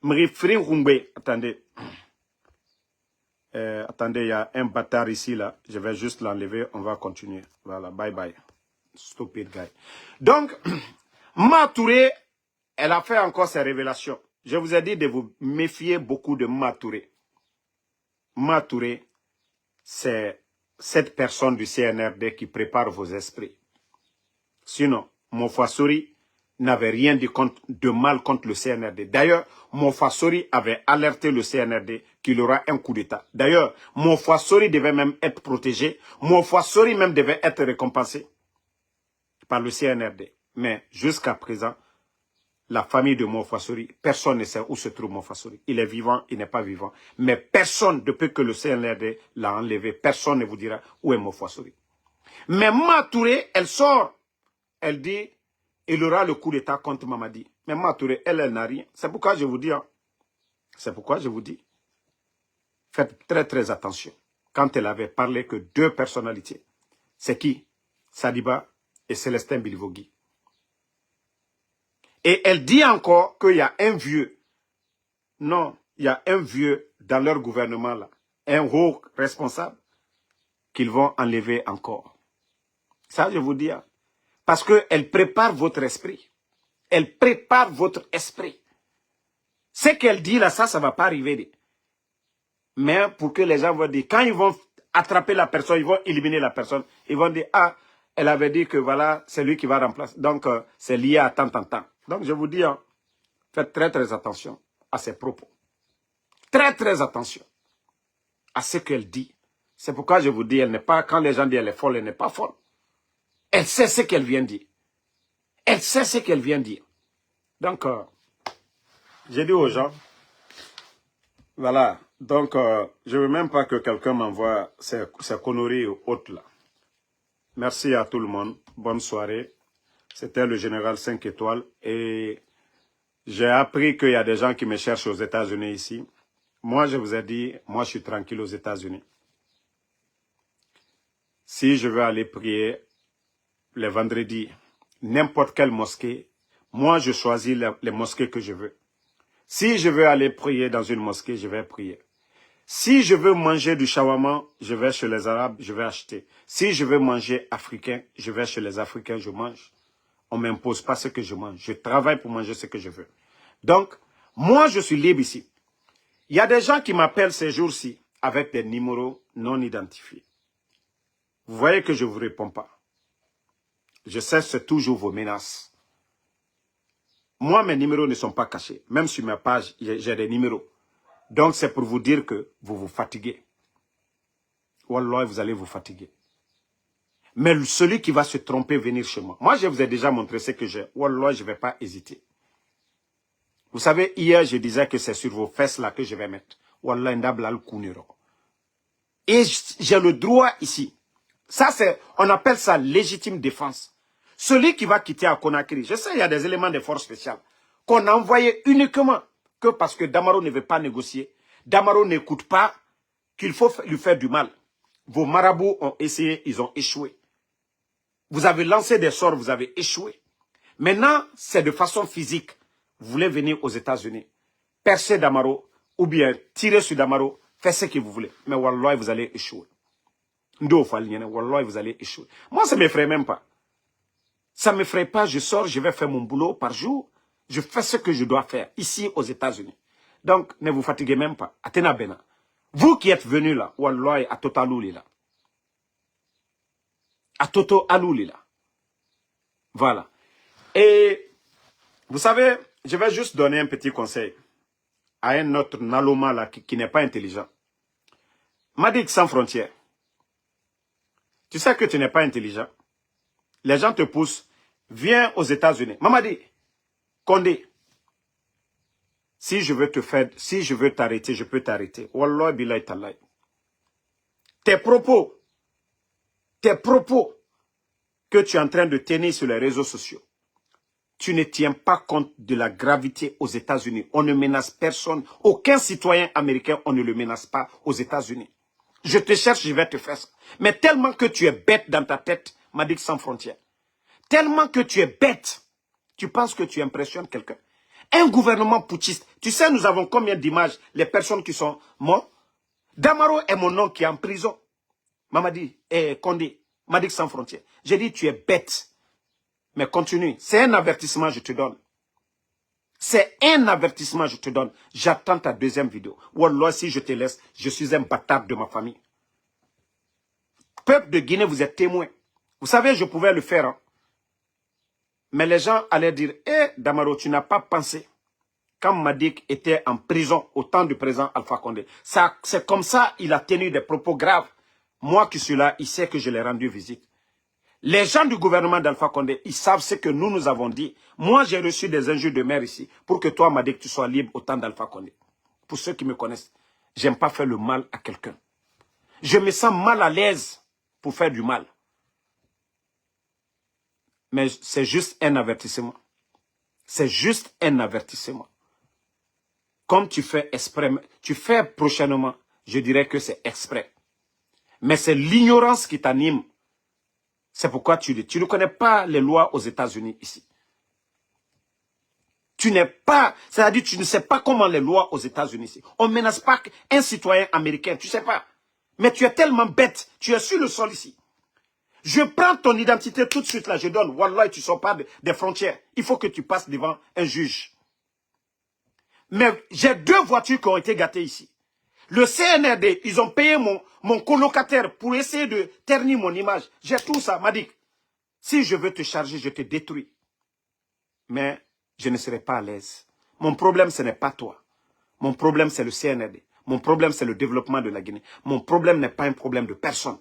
Mrifrin Kungbe. Attendez. Attendez, il y a un bâtard ici là. Je vais juste l'enlever. On va continuer. Voilà, bye bye. Stupid guy. Donc, Matouré, elle a fait encore ses révélations. Je vous ai dit de vous méfier beaucoup de Matouré. Matouré, c'est cette personne du CNRD qui prépare vos esprits. Sinon, Mofasori n'avait rien dit de mal contre le CNRD. D'ailleurs, Mofasori avait alerté le CNRD qu'il aura un coup d'État. D'ailleurs, Mofasori devait même être protégé. Mofasori même devait être récompensé par le CNRD. Mais jusqu'à présent, la famille de Mofasori, personne ne sait où se trouve Mofasori. Il est vivant, il n'est pas vivant. Mais personne, depuis que le CNRD l'a enlevé, personne ne vous dira où est Mofasori. Mais Matouré, elle sort. Elle dit, il aura le coup d'État contre Mamadi. Mais Matouré, elle n'a rien. C'est pourquoi je vous dis, c'est pourquoi je vous dis, faites très très attention. Quand elle avait parlé que deux personnalités, c'est qui? Sadiba et Célestin Bilivogui. Et elle dit encore qu'il y a un vieux. Non, il y a un vieux dans leur gouvernement là. Un haut responsable qu'ils vont enlever encore. Ça, je vous dis. Parce qu'elle prépare votre esprit. Elle prépare votre esprit. Ce qu'elle dit là, ça ne va pas arriver. Mais pour que les gens vont dire, quand ils vont attraper la personne, ils vont éliminer la personne, ils vont dire, ah, elle avait dit que voilà, c'est lui qui va remplacer. Donc, c'est lié à tant. Donc, je vous dis, faites très, très attention à ses propos. Très, très attention à ce qu'elle dit. C'est pourquoi je vous dis, elle n'est pas, quand les gens disent elle est folle, elle n'est pas folle. Elle sait ce qu'elle vient dire. Elle sait ce qu'elle vient dire. Donc, j'ai dit aux gens, voilà, donc, je ne veux même pas que quelqu'un m'envoie ces conneries ou autres là. Merci à tout le monde. Bonne soirée. C'était le général 5 étoiles et j'ai appris qu'il y a des gens qui me cherchent aux États-Unis ici. Moi, je vous ai dit, moi, je suis tranquille aux États-Unis. Si je veux aller prier les vendredis, n'importe quelle mosquée, moi, je choisis les mosquées que je veux. Si je veux aller prier dans une mosquée, je vais prier. Si je veux manger du shawarma, je vais chez les Arabes, je vais acheter. Si je veux manger africain, je vais chez les Africains, je mange. On ne m'impose pas ce que je mange. Je travaille pour manger ce que je veux. Donc, moi, je suis libre ici. Il y a des gens qui m'appellent ces jours-ci avec des numéros non identifiés. Vous voyez que je ne vous réponds pas. Je cesse toujours vos menaces. Moi, mes numéros ne sont pas cachés. Même sur ma page, j'ai des numéros. Donc, c'est pour vous dire que vous vous fatiguez. Wallah, vous allez vous fatiguer. Mais celui qui va se tromper, venir chez moi. Moi, je vous ai déjà montré ce que j'ai. Wallah, je ne vais pas hésiter. Vous savez, hier, je disais que c'est sur vos fesses là que je vais mettre. Wallah, ndablal kuniro. Et j'ai le droit ici. Ça, c'est, on appelle ça légitime défense. Celui qui va quitter à Conakry, je sais, il y a des éléments de force spéciales qu'on a envoyés uniquement que parce que Damaro ne veut pas négocier. Damaro n'écoute pas qu'il faut lui faire du mal. Vos marabouts ont essayé, ils ont échoué. Vous avez lancé des sorts, vous avez échoué. Maintenant, c'est de façon physique. Vous voulez venir aux États-Unis, percer Damaro, ou bien tirer sur Damaro, faites ce que vous voulez. Mais Wallah, vous allez échouer. Wallah, vous allez échouer. Moi, ça ne m'effraie même pas. Ça ne m'effraie pas, je sors, je vais faire mon boulot par jour. Je fais ce que je dois faire, ici aux États-Unis. Donc, ne vous fatiguez même pas. Atena Bena. Vous qui êtes venus là, Wallah, à Totalouli là. À Toto Alouli là. Voilà. Et, vous savez, je vais juste donner un petit conseil à un autre Naloma là qui n'est pas intelligent. Madik sans frontières. Tu sais que tu n'es pas intelligent. Les gens te poussent. Viens aux États-Unis. Mamadi, Condé, si je veux te faire, si je veux t'arrêter, je peux t'arrêter. Wallah billahi ta'ala. Tes propos que tu es en train de tenir sur les réseaux sociaux, tu ne tiens pas compte de la gravité aux États-Unis. On ne menace personne. Aucun citoyen américain, on ne le menace pas aux États-Unis. Je te cherche, je vais te faire ça. Mais tellement que tu es bête dans ta tête, Madik sans frontières. Tellement que tu es bête, tu penses que tu impressionnes quelqu'un. Un gouvernement putschiste. Tu sais, nous avons combien d'images, les personnes qui sont mortes. Damaro est mon nom qui est en prison. Mamadi, Condé, Madik sans frontières. J'ai dit, tu es bête. Mais continue. C'est un avertissement, je te donne. C'est un avertissement, je te donne. J'attends ta deuxième vidéo. Wallah, si je te laisse, je suis un bâtard de ma famille. Peuple de Guinée, vous êtes témoin. Vous savez, je pouvais le faire. Hein. Mais les gens allaient dire, Damaro, tu n'as pas pensé. Quand Madik était en prison au temps du président Alpha Condé. C'est comme ça, il a tenu des propos graves. Moi qui suis là, il sait que je l'ai rendu visite. Les gens du gouvernement d'Alpha Condé, ils savent ce que nous avons dit. Moi, j'ai reçu des injures de mer ici pour que toi, Madik, tu sois libre au temps d'Alpha Condé. Pour ceux qui me connaissent, j'aime pas faire le mal à quelqu'un. Je me sens mal à l'aise pour faire du mal. Mais c'est juste un avertissement. C'est juste un avertissement. Comme tu fais exprès, tu fais prochainement, je dirais que c'est exprès. Mais c'est l'ignorance qui t'anime. C'est pourquoi tu ne connais pas les lois aux États-Unis ici. Tu n'es pas, c'est-à-dire tu ne sais pas comment les lois aux États-Unis ici. On ne menace pas un citoyen américain, tu ne sais pas. Mais tu es tellement bête, tu es sur le sol ici. Je prends ton identité tout de suite là, je donne. Wallah, tu ne sors pas des frontières. Il faut que tu passes devant un juge. Mais j'ai 2 voitures qui ont été gâtées ici. Le CNRD, ils ont payé mon colocataire pour essayer de ternir mon image. J'ai tout ça, Madik. Si je veux te charger, je te détruis. Mais je ne serai pas à l'aise. Mon problème, ce n'est pas toi. Mon problème, c'est le CNRD. Mon problème, c'est le développement de la Guinée. Mon problème n'est pas un problème de personne.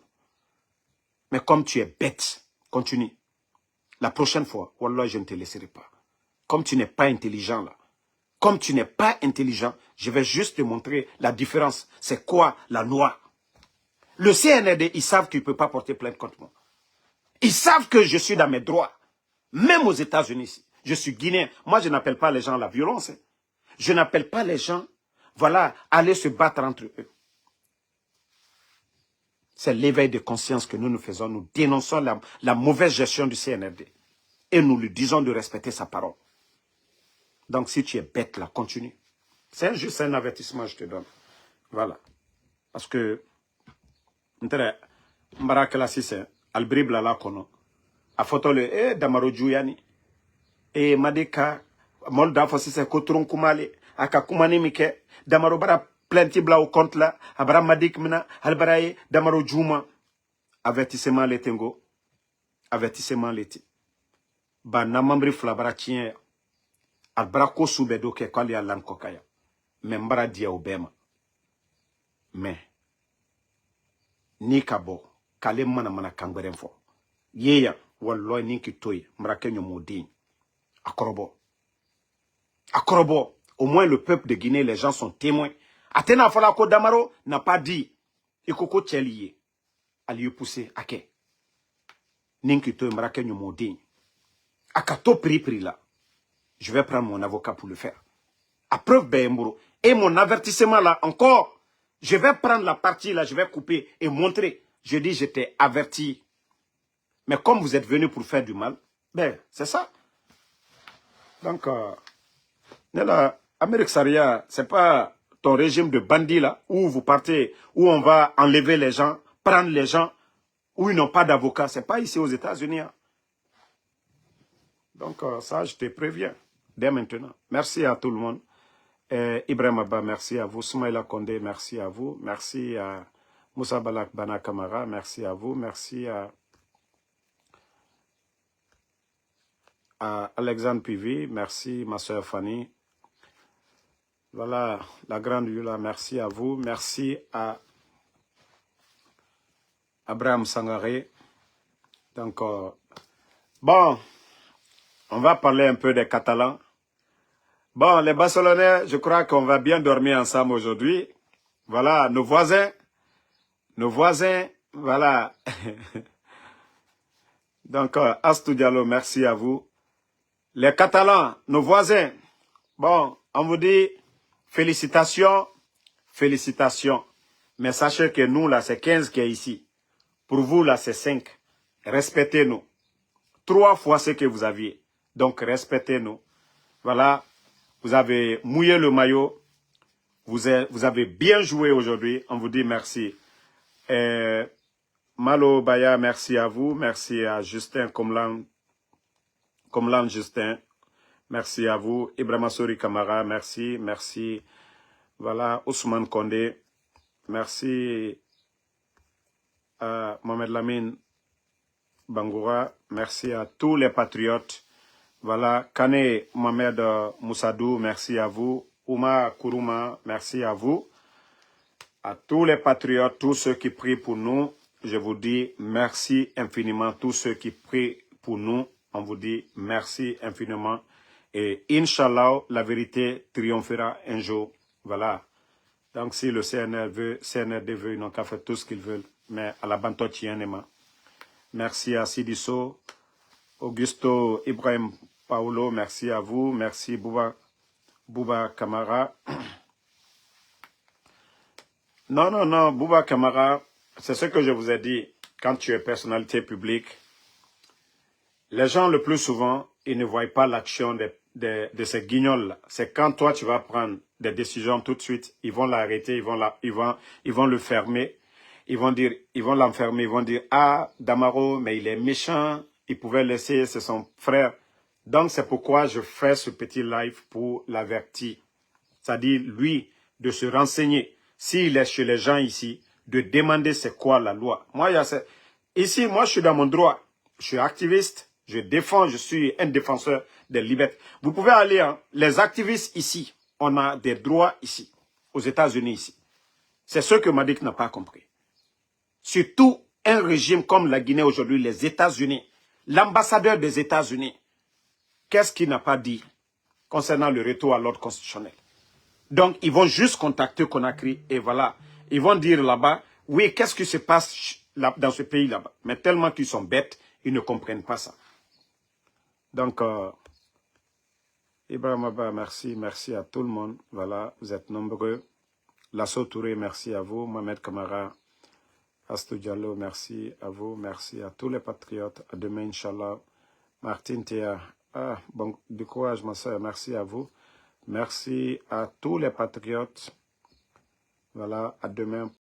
Mais comme tu es bête, continue. La prochaine fois, Wallah, je ne te laisserai pas. Comme tu n'es pas intelligent là. Comme tu n'es pas intelligent, je vais juste te montrer la différence. C'est quoi la loi? Le CNRD, ils savent qu'ils ne peuvent pas porter plainte contre moi. Ils savent que je suis dans mes droits. Même aux États-Unis, je suis guinéen. Moi, je n'appelle pas les gens à la violence. Hein. Je n'appelle pas les gens, voilà, à aller se battre entre eux. C'est l'éveil de conscience que nous faisons. Nous dénonçons la mauvaise gestion du CNRD. Et nous lui disons de respecter sa parole. Donc, si tu es bête, là, continue. C'est juste un avertissement, je te donne. Voilà. Parce que, Mbarakela Sisse, Albribla la kono, a photo le, Damaro Djouyani, Madeka, Molda Fossisse, Kotron Kumale, Aka Kumani Mike, Damaro Bara, plenty bla au compte là, Abra Madik Mena, Albaraye, Damaro Djouma, avertissement letengo, avertissement leti. Ba namambri flabara tien, Albara ko soubedo ke kwali alan kokaya. Mais mbara dia obema. Mais ni kabo kale mana kangberem fo yeya walloy ni ki toy mrake nyomodi akorobo au moins le peuple de Guinée, les gens sont témoins. Atena Falako Damaro n'a pas dit Ikoko Tcheliye à lui pousser à quai. Ninkito Mrake Nyomodi. Akato pri là. Je vais prendre mon avocat pour le faire. À preuve Bemboro. Et mon avertissement là, encore, je vais prendre la partie là, je vais couper et montrer. Je dis, j'étais averti. Mais comme vous êtes venu pour faire du mal, ben, c'est ça. Donc, Amérique Saria, c'est pas ton régime de bandits là, où vous partez, où on va enlever les gens, prendre les gens, où ils n'ont pas d'avocat. C'est pas ici aux États-Unis. Hein. Donc, ça, je te préviens, dès maintenant. Merci à tout le monde. Ibrahim Abba, merci à vous. Soumaïla Kondé, merci à vous. Merci à Moussa Balak Bana Kamara, merci à vous. Merci à Alexandre Pivi, merci ma soeur Fanny. Voilà, la grande Yula, merci à vous. Merci à Abraham Sangaré. Donc, bon, on va parler un peu des Catalans. Bon, les Barcelonais, je crois qu'on va bien dormir ensemble aujourd'hui. Voilà, nos voisins, voilà. Donc, Astou Diallo, merci à vous. Les Catalans, nos voisins, bon, on vous dit félicitations, félicitations. Mais sachez que nous, là, c'est 15 qui est ici. Pour vous, là, c'est 5. Respectez-nous. 3 fois ce que vous aviez. Donc, respectez-nous. Voilà, vous avez mouillé le maillot. Vous avez bien joué aujourd'hui. On vous dit merci. Malo Baya, merci à vous. Merci à Justin Komlan Justin. Merci à vous. Ibrahima Sori Kamara, merci. Merci. Voilà, Ousmane Kondé. Merci à Mohamed Lamine Bangoura. Merci à tous les patriotes. Voilà, Kane Mohamed Moussadou, merci à vous. Ouma Kourouma, merci à vous. À tous les patriotes, tous ceux qui prient pour nous, je vous dis merci infiniment. Tous ceux qui prient pour nous, on vous dit merci infiniment. Et Inch'Allah, la vérité triomphera un jour. Voilà. Donc si le CNRD veut, ils n'ont qu'à faire tout ce qu'ils veulent. Mais à la bantotienema. Merci à Sidiso, Augusto, Ibrahim Paulo, merci à vous. Merci Bouba Kamara. Non, Bouba Kamara, c'est ce que je vous ai dit. Quand tu es personnalité publique, les gens le plus souvent, ils ne voient pas l'action de ces guignols-là. C'est quand toi, tu vas prendre des décisions tout de suite, ils vont l'arrêter, ils vont le fermer. Ils vont l'enfermer, ils vont dire, ah, Damaro, mais il est méchant, il pouvait laisser, c'est son frère. Donc, c'est pourquoi je fais ce petit live pour l'avertir. C'est-à-dire, lui, de se renseigner. S'il est chez les gens ici, de demander c'est quoi la loi. Moi, ici, moi, je suis dans mon droit. Je suis activiste, je défends, je suis un défenseur des libertés. Vous pouvez aller, hein, les activistes ici, on a des droits ici, aux États-Unis ici. C'est ce que Madik n'a pas compris. Surtout un régime comme la Guinée aujourd'hui, les États-Unis, l'ambassadeur des États-Unis, qu'est-ce qu'il n'a pas dit concernant le retour à l'ordre constitutionnel? Donc, ils vont juste contacter Conakry et voilà. Ils vont dire là-bas, oui, qu'est-ce qui se passe dans ce pays là-bas? Mais tellement qu'ils sont bêtes, ils ne comprennent pas ça. Donc, Ibrahim Abba, merci à tout le monde. Voilà, vous êtes nombreux. Lasso Touré, merci à vous. Mohamed Kamara, Astou Diallo, merci à vous. Merci à tous les patriotes. À demain, Inch'Allah. Martine Théa, bon, du courage, ma soeur. Merci à vous. Merci à tous les patriotes. Voilà, à demain.